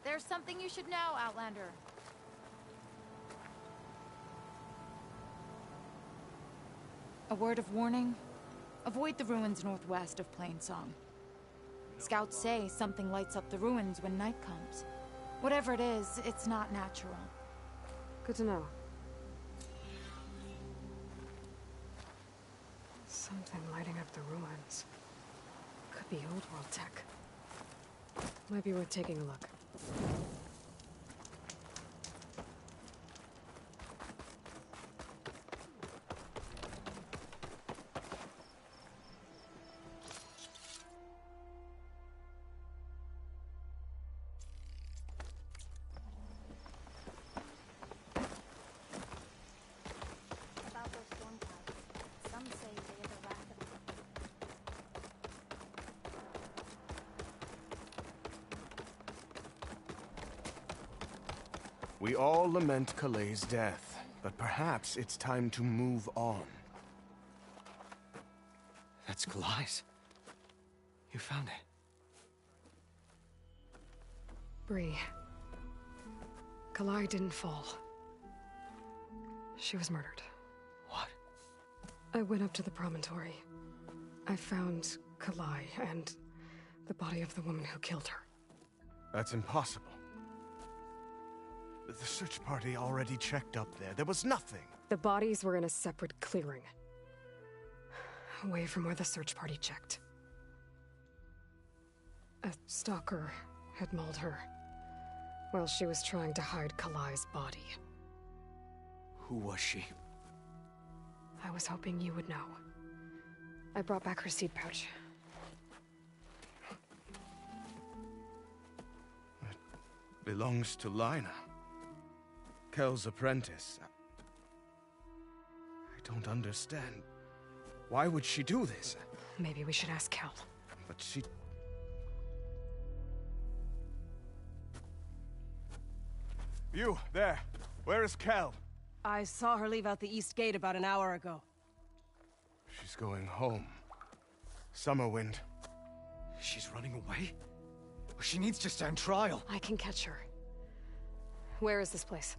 Speaker 6: There's something you should know, Outlander. A word of warning. Avoid the ruins northwest of Plainsong. Scouts say something lights up the ruins when night comes. Whatever it is, it's not natural.
Speaker 1: Good to know. Something lighting up the ruins. Could be old world tech. Might be worth taking a look.
Speaker 14: About those storm clouds. Some say they are the wrath of
Speaker 9: We all lament Kaleigh's death, but perhaps it's time to move on.
Speaker 8: That's Kalai's. You found it.
Speaker 1: Bree. Kalaigh didn't fall. She was murdered.
Speaker 8: What?
Speaker 1: I went up to the promontory. I found Kalaigh and the body of the woman who killed her.
Speaker 9: That's impossible. The search party already checked up there. There was nothing.
Speaker 1: The bodies were in a separate clearing. Away from where the search party checked. A stalker had mauled her while she was trying to hide Kalai's body.
Speaker 8: Who was she?
Speaker 1: I was hoping you would know. I brought back her seed pouch.
Speaker 9: It belongs to Lina. Kel's apprentice. I don't understand. Why would she do this?
Speaker 1: Maybe we should ask Kel.
Speaker 9: But she... You, there. Where is Kel?
Speaker 2: I saw her leave out the east gate about an hour ago.
Speaker 9: She's going home. Summerwind.
Speaker 8: She's running away? She needs to stand trial.
Speaker 1: I can catch her. Where is this place?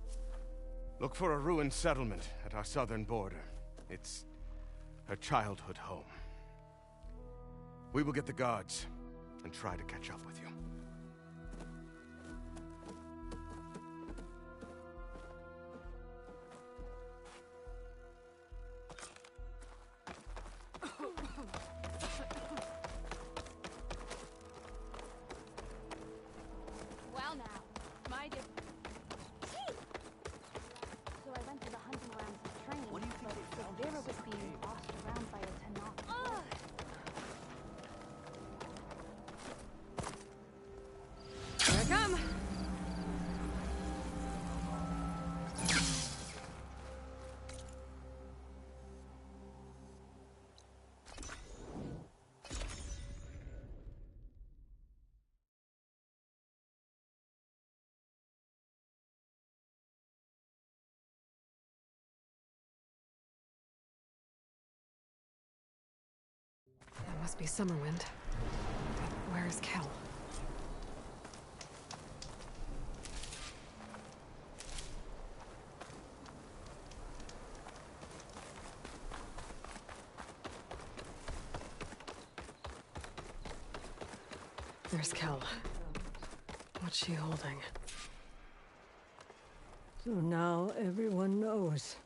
Speaker 9: Look for a ruined settlement at our southern border. It's her childhood home. We will get the guards and try to catch up with you.
Speaker 14: Well now, my dear. So I went to the hunting grounds to train. What do you think the river was being bossed around by a Tenakth.
Speaker 1: Here I come. That must be Summerwind. Where's Kel? There's Kel. What's she holding?
Speaker 10: So now everyone knows.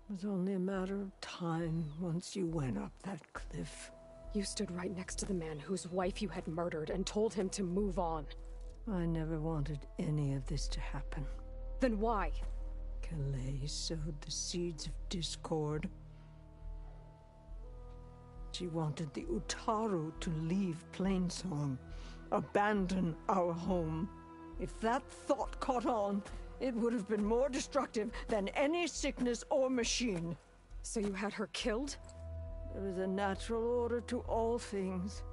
Speaker 10: It was only a matter of time once you went up that cliff.
Speaker 1: You stood right next to the man whose wife you had murdered and told him to move on.
Speaker 10: I never wanted any of this to happen.
Speaker 1: Then why?
Speaker 10: Kalei sowed the seeds of discord. She wanted the Utaru to leave Plainsong, abandon our home. If that thought caught on, it would have been more destructive than any sickness or machine.
Speaker 1: So you had her killed?
Speaker 10: There is a natural order to all things.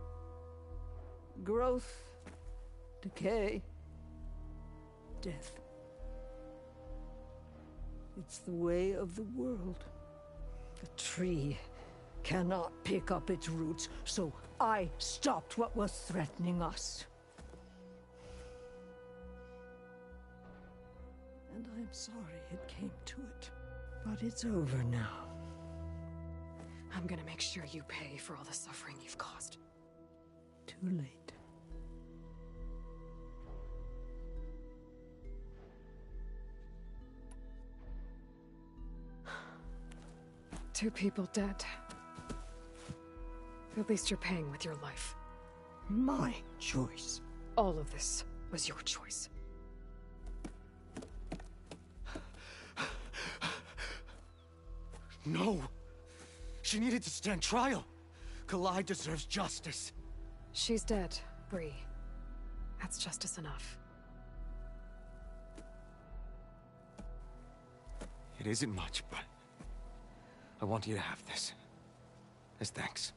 Speaker 10: Growth, decay, death. It's the way of the world. The tree cannot pick up its roots, so I stopped what was threatening us. And I'm sorry it came to it. But it's over now.
Speaker 1: I'm gonna make sure you pay for all the suffering you've caused.
Speaker 10: Too late.
Speaker 1: Two people dead. At least you're paying with your life.
Speaker 10: My choice.
Speaker 1: All of this was your choice.
Speaker 8: No! She needed to stand trial! Kalai deserves justice.
Speaker 1: She's dead, Bree. That's justice enough.
Speaker 8: It isn't much, but I want you to have this. As thanks.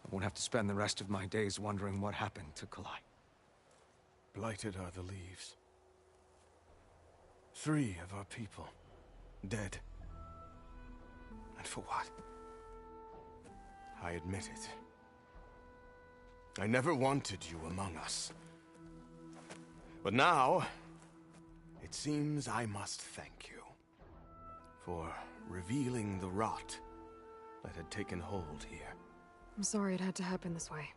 Speaker 8: I won't have to spend the rest of my days wondering what happened to Kalai.
Speaker 9: Blighted are the leaves. 3 of our people, dead. And for what? I admit it. I never wanted you among us. But now, it seems I must thank you for revealing the rot that had taken hold here.
Speaker 1: I'm sorry it had to happen this way.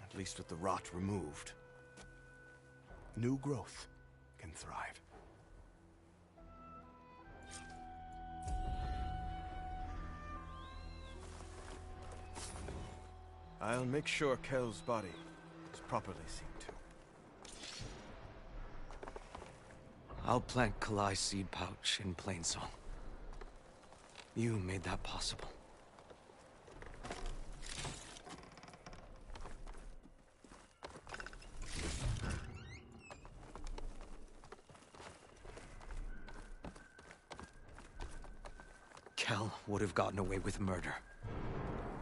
Speaker 9: At least with the rot removed, new growth can thrive. I'll make sure Kel's body is properly seen to.
Speaker 8: I'll plant Kalai's seed pouch in Plainsong. You made that possible. Kel would have gotten away with murder.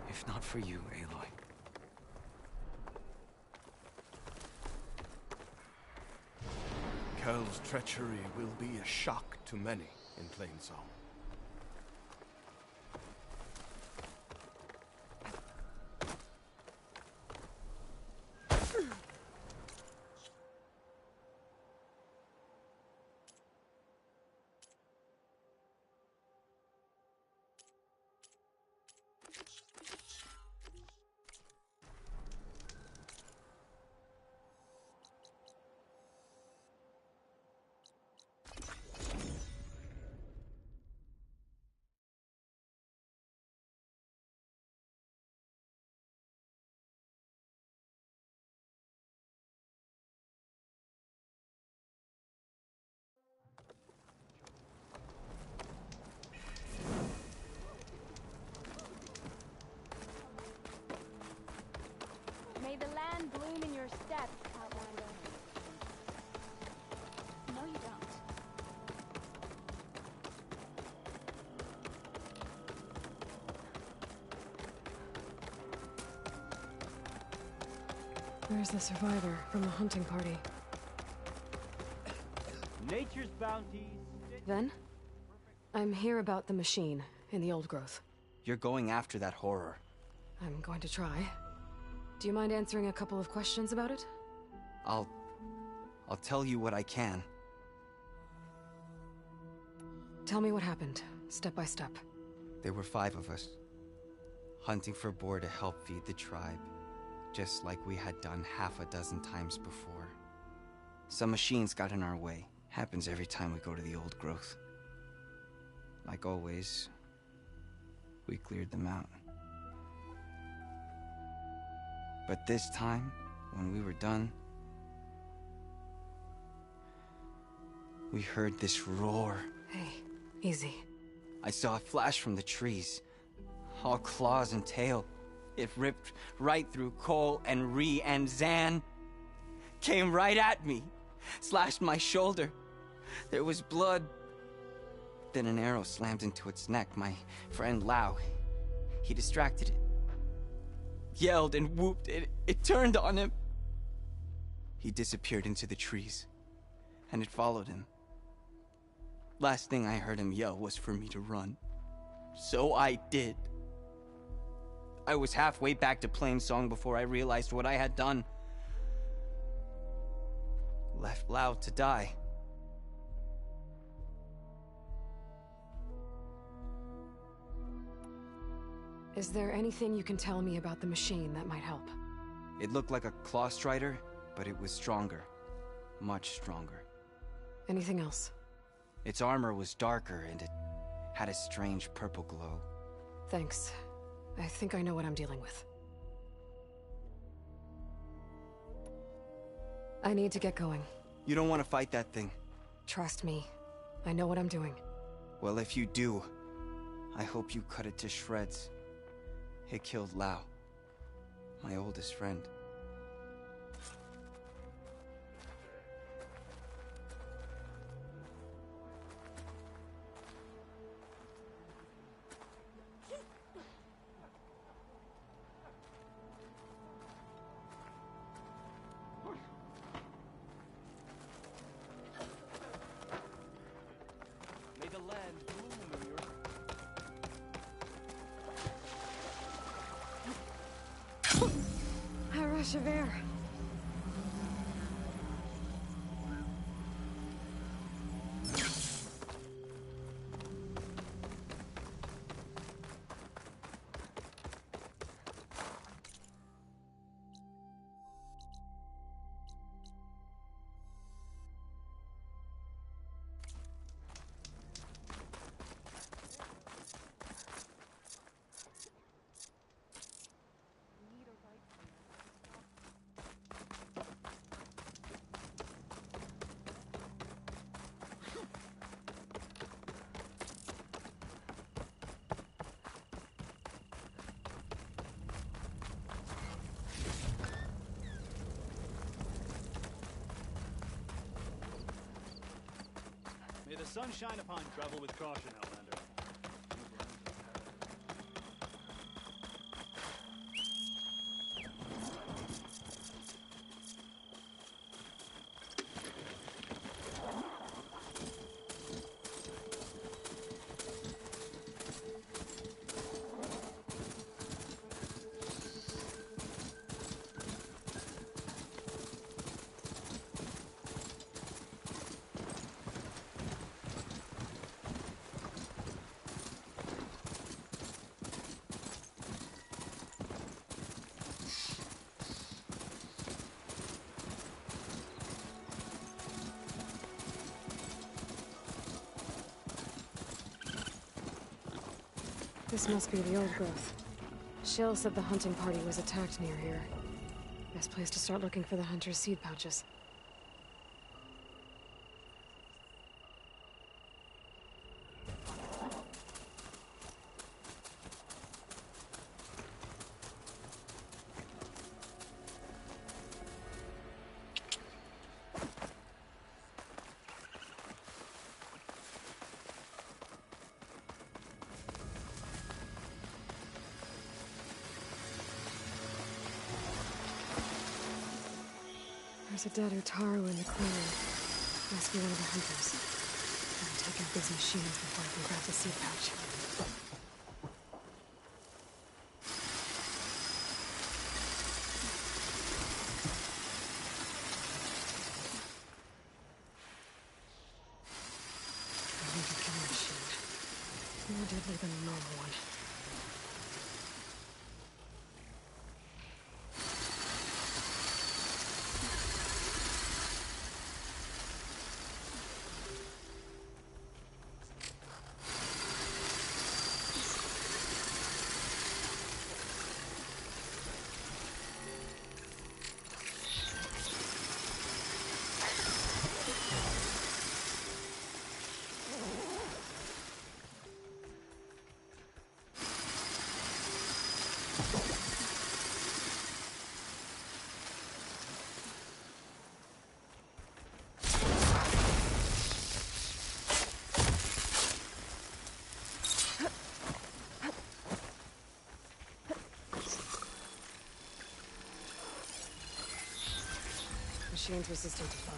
Speaker 8: If not for you, Aloy.
Speaker 9: Kel's treachery will be a shock to many in Plainsong.
Speaker 14: May the land bloom in your steps, Outlander. No, you don't.
Speaker 1: Where's the survivor from the hunting party?
Speaker 20: Nature's bounties.
Speaker 1: Ven? I'm here about the machine in the old growth.
Speaker 3: You're going after that horror.
Speaker 1: I'm going to try. Do you mind answering a couple of questions about it?
Speaker 8: I'll tell you what I can.
Speaker 1: Tell me what happened, step by step.
Speaker 8: There were 5 of us, hunting for boar to help feed the tribe, just like we had done half a dozen times before. Some machines got in our way. Happens every time we go to the old growth. Like always, we cleared them out. But this time, when we were done, we heard this roar.
Speaker 1: Hey, easy.
Speaker 8: I saw a flash from the trees, all claws and tail. It ripped right through Cole and Ree, and Zan came right at me, slashed my shoulder. There was blood. Then an arrow slammed into its neck. My friend Lau, he distracted it. Yelled and whooped. It turned on him. He disappeared into the trees, and it followed him. Last thing I heard him yell was for me to run. So I did. I was halfway back to Plainsong before I realized what I had done. Left Lau to die.
Speaker 1: Is there anything you can tell me about the machine that might help?
Speaker 8: It looked like a claw strider, but it was stronger. Much stronger.
Speaker 1: Anything else?
Speaker 8: Its armor was darker, and it had a strange purple glow.
Speaker 1: Thanks. I think I know what I'm dealing with. I need to get going.
Speaker 8: You don't want to fight that thing.
Speaker 1: Trust me. I know what I'm doing.
Speaker 8: Well, if you do, I hope you cut it to shreds. It killed Lau, my oldest friend.
Speaker 22: May the land bloom in your...
Speaker 1: A rush of air.
Speaker 3: May the sun shine upon you. Travel with caution, Outlander.
Speaker 1: This must be the old growth. Shill said the hunting party was attacked near here. Best place to start looking for the hunter's seed pouches. There's a dead Utaru in the clearing. Must be one of the hunters. Gotta take out these machines before I can grab the seed pouch. machine's resistant to fire.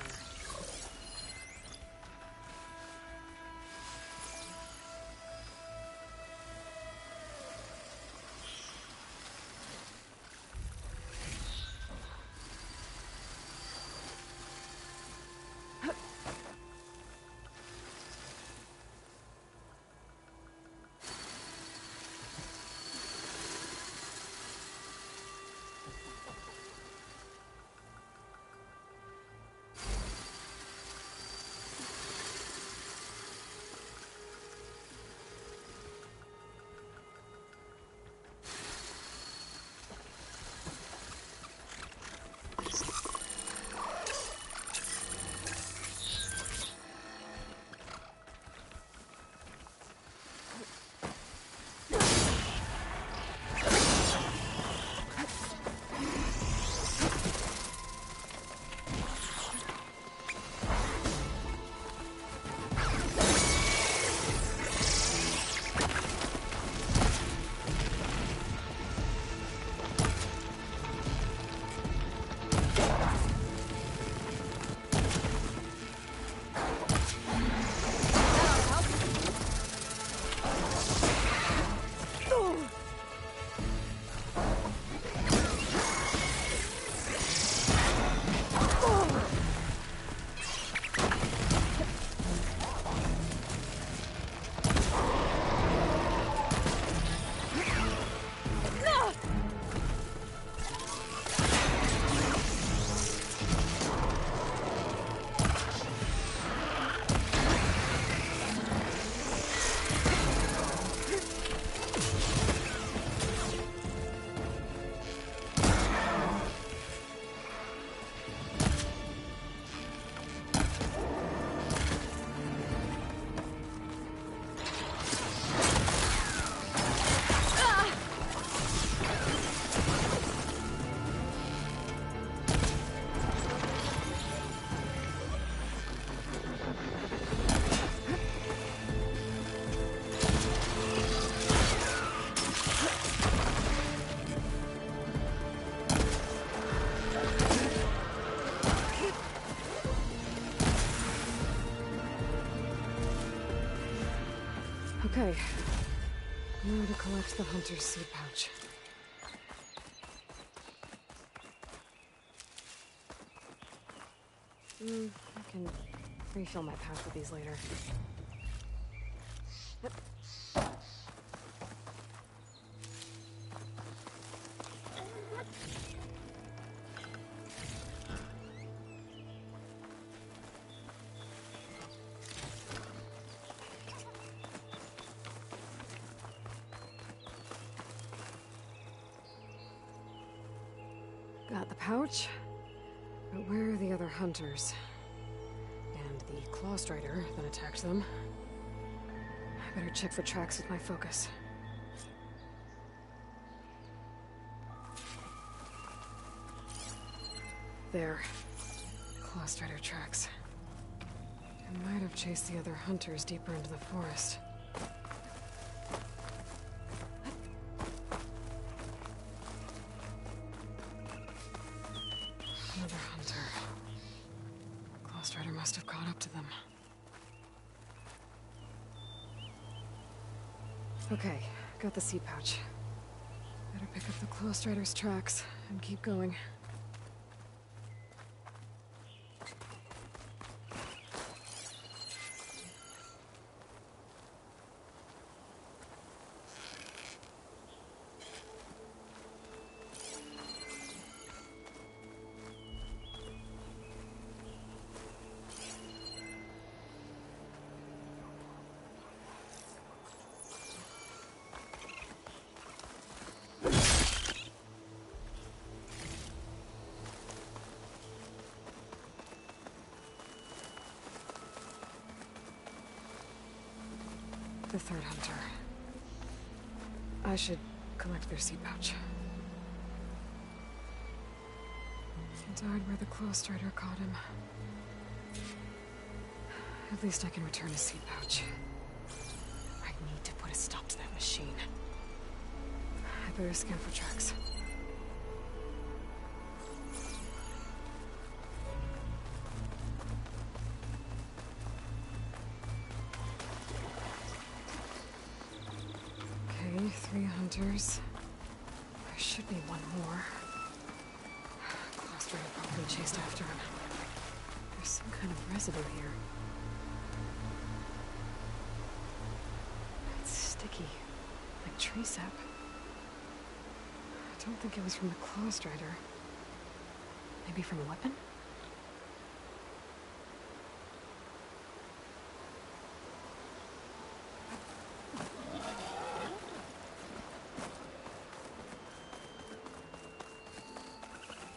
Speaker 1: Okay. Now to collect the hunter's seed pouch. I can refill my pouch with these later. Got the pouch, but where are the other hunters? And the Claw Strider that attacked them? I better check for tracks with my focus. There. Claw Strider tracks. I might have chased the other hunters deeper into the forest. Another hunter. Claw Strider must have caught up to them. Okay, got the seed pouch. Better pick up the Claw Strider's tracks and keep going. The third hunter. I should collect their seed pouch. He died where the Claw Strider caught him. At least I can return his seed pouch. I need to put a stop to that machine. I better scan for tracks. hunters. There should be one more. Clawstrider probably chased after him. There's some kind of residue here. It's sticky, like tree sap. I don't think it was from the Clawstrider. Maybe from a weapon?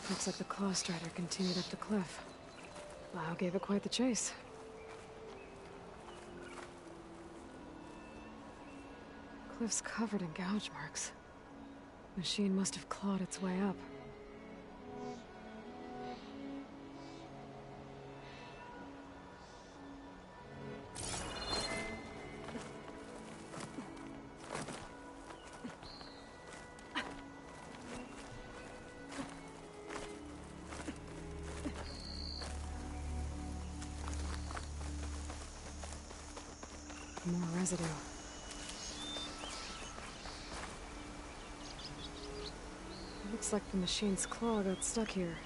Speaker 1: Looks like the Clawstrider continued up the cliff. Lau gave it quite the chase. Cliff's covered in gouge marks. Machine must have clawed its way up. More residue. Looks like the machine's claw got stuck here.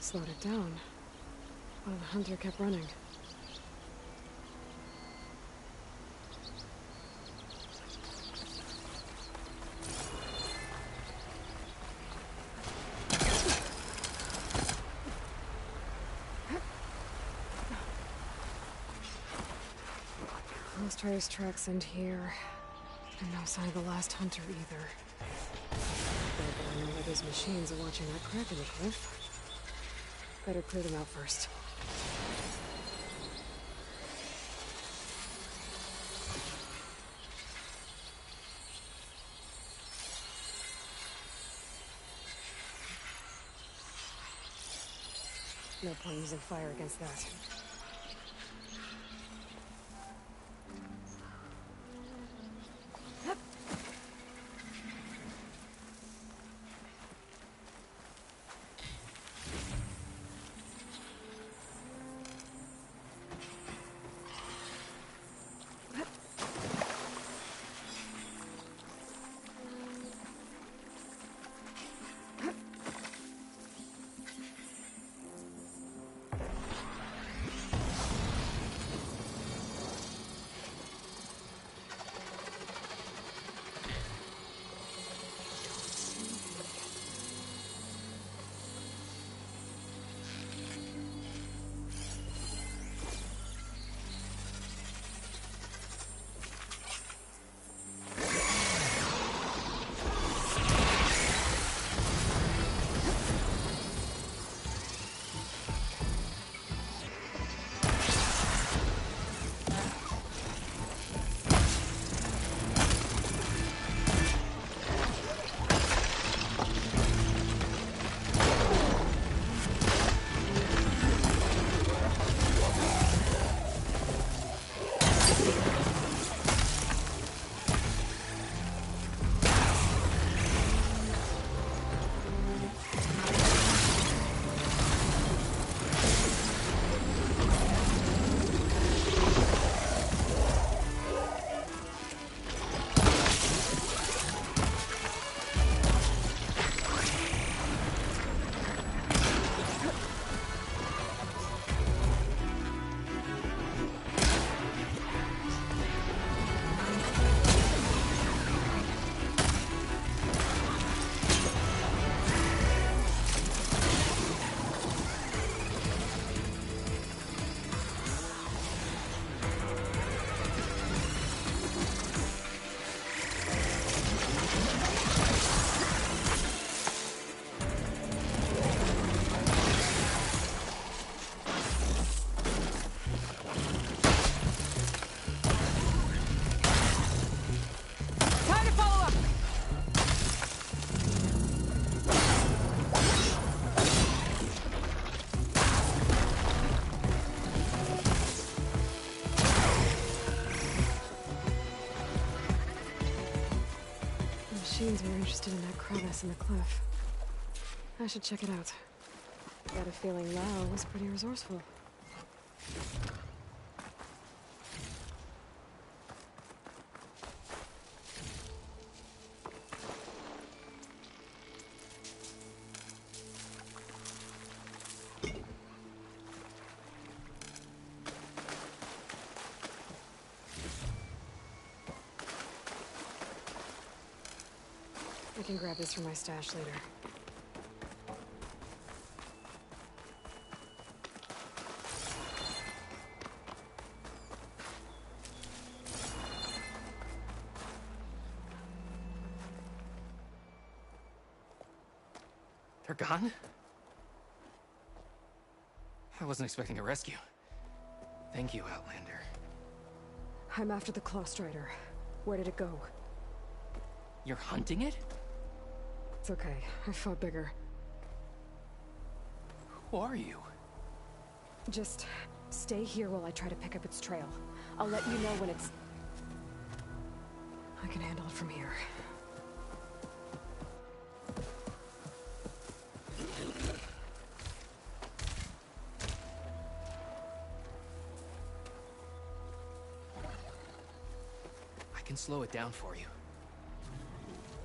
Speaker 1: Slowed it down, while the hunter kept running. Clawstrider's tracks end here, and no sign of the last hunter either. I know where those machines are watching that crack in the cliff. Better clear them out first. No point using fire against that. Machines were interested in that crevice in the cliff. I should check it out. Got a feeling Lau was pretty resourceful. can grab this from my stash later.
Speaker 4: They're gone? I wasn't expecting a rescue. Thank you, Outlander.
Speaker 1: I'm after the Claw Strider. Where did it go?
Speaker 4: You're hunting it?
Speaker 1: It's okay. I fought bigger.
Speaker 4: Who are you?
Speaker 1: Just stay here while I try to pick up its trail. I'll let you know when it's... I can handle it from here.
Speaker 4: I can slow it down for you.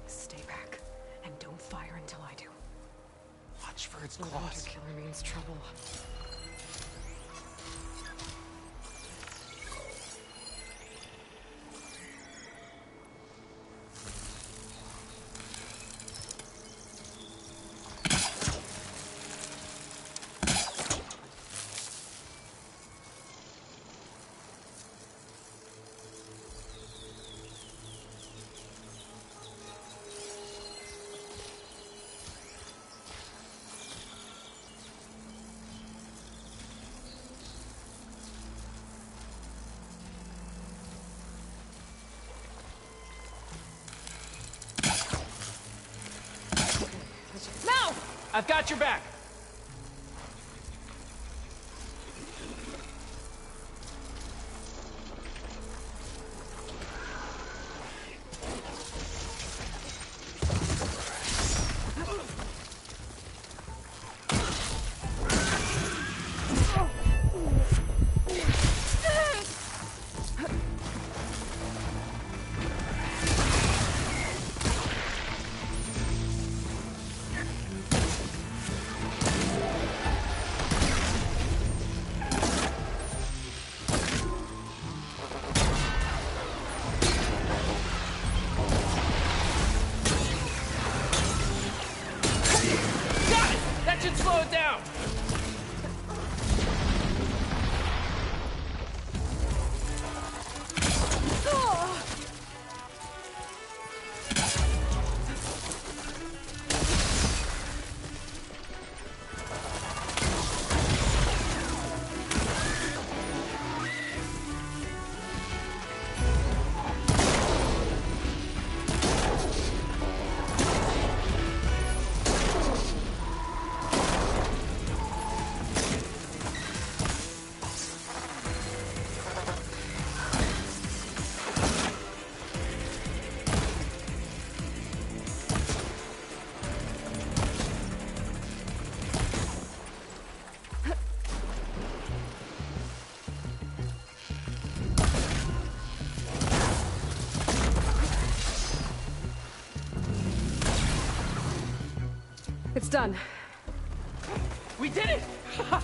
Speaker 1: Stay back, and don't fire until I do.
Speaker 4: Watch for its
Speaker 1: The
Speaker 4: claws.
Speaker 1: hunter killer means trouble.
Speaker 4: No! I've got your back. Slow it down!
Speaker 1: It's done.
Speaker 4: We did it!
Speaker 1: I'll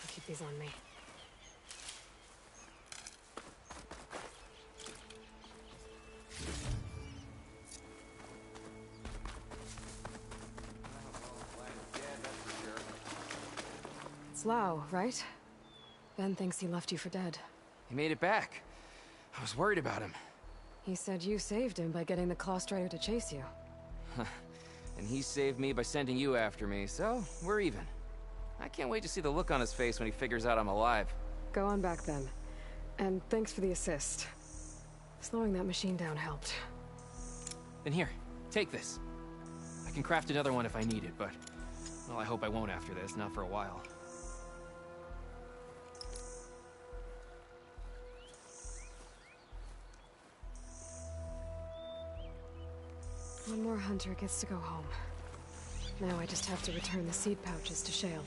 Speaker 1: keep these on me. It's Lau, right? Ben thinks he left you for dead.
Speaker 4: He made it back. I was worried about him.
Speaker 1: He said you saved him by getting the Claw Strider to chase you.
Speaker 4: And he saved me by sending you after me, so we're even. I can't wait to see the look on his face when he figures out I'm alive.
Speaker 1: Go on back then. And thanks for the assist. Slowing that machine down helped.
Speaker 4: Then here, take this. I can craft another one if I need it, but... well, I hope I won't after this, not for a while.
Speaker 1: One more hunter gets to go home. Now I just have to return the seed pouches to Shale.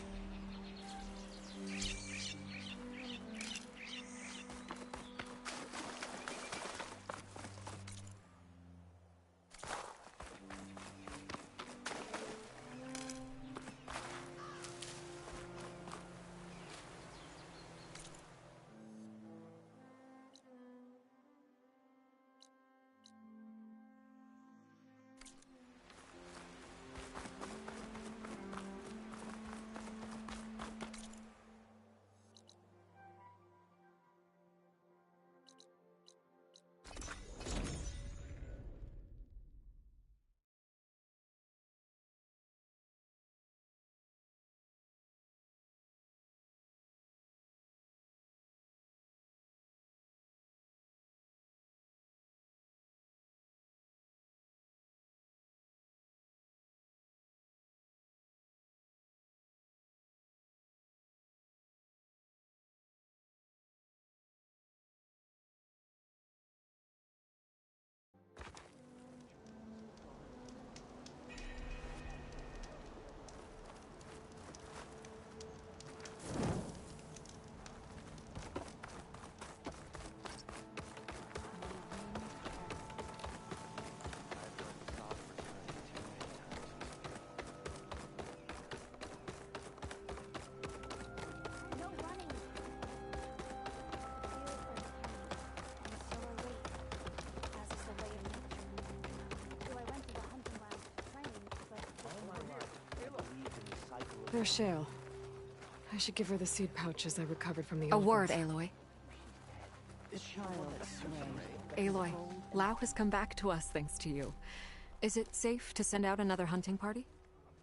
Speaker 1: There's Shale. I should give her the seed pouches I recovered from the
Speaker 5: A
Speaker 1: old
Speaker 5: word,
Speaker 1: ones.
Speaker 5: Aloy. Aloy, Lao has come back to us thanks to you. Is it safe to send out another hunting party?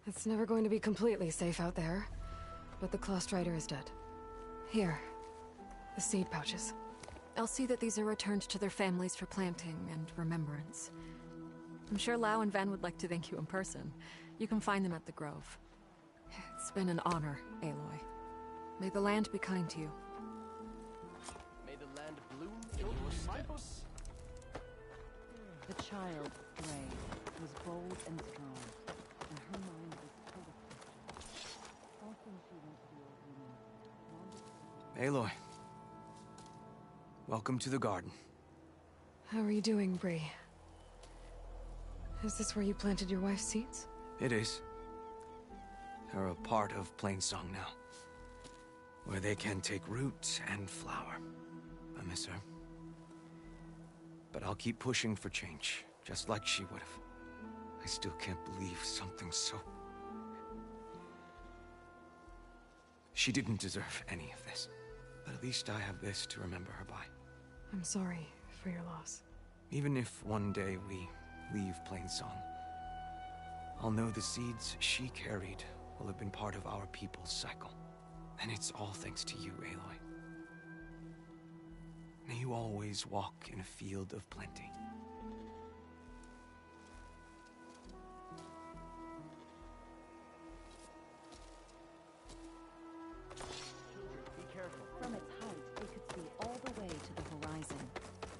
Speaker 1: It's never going to be completely safe out there. But the Clost Rider is dead. Here. The seed pouches.
Speaker 5: I'll see that these are returned to their families for planting and remembrance. I'm sure Lao and Van would like to thank you in person. You can find them at the Grove. It's been an honor, Aloy. May the land be kind to you.
Speaker 11: May the land bloom in your steps.
Speaker 12: The child, Ray, was bold and strong, and her mind was full of questions. Often she went to the old woman.
Speaker 8: Aloy. Welcome to the garden.
Speaker 1: How are you doing, Bree? Is this where you planted your wife's seeds?
Speaker 8: It is. They're a part of Plainsong now, where they can take root and flower. I miss her. But I'll keep pushing for change, just like she would have. I still can't believe something so... She didn't deserve any of this. But at least I have this to remember her by.
Speaker 1: I'm sorry for your loss.
Speaker 8: Even if one day we leave Plainsong, I'll know the seeds she carried will have been part of our people's cycle. And it's all thanks to you, Aloy. May you always walk in a field of plenty.
Speaker 12: Be careful. From its height, it could see all the way to the horizon.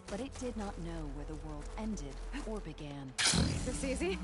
Speaker 12: But it did not know where the world ended or began.
Speaker 1: This easy?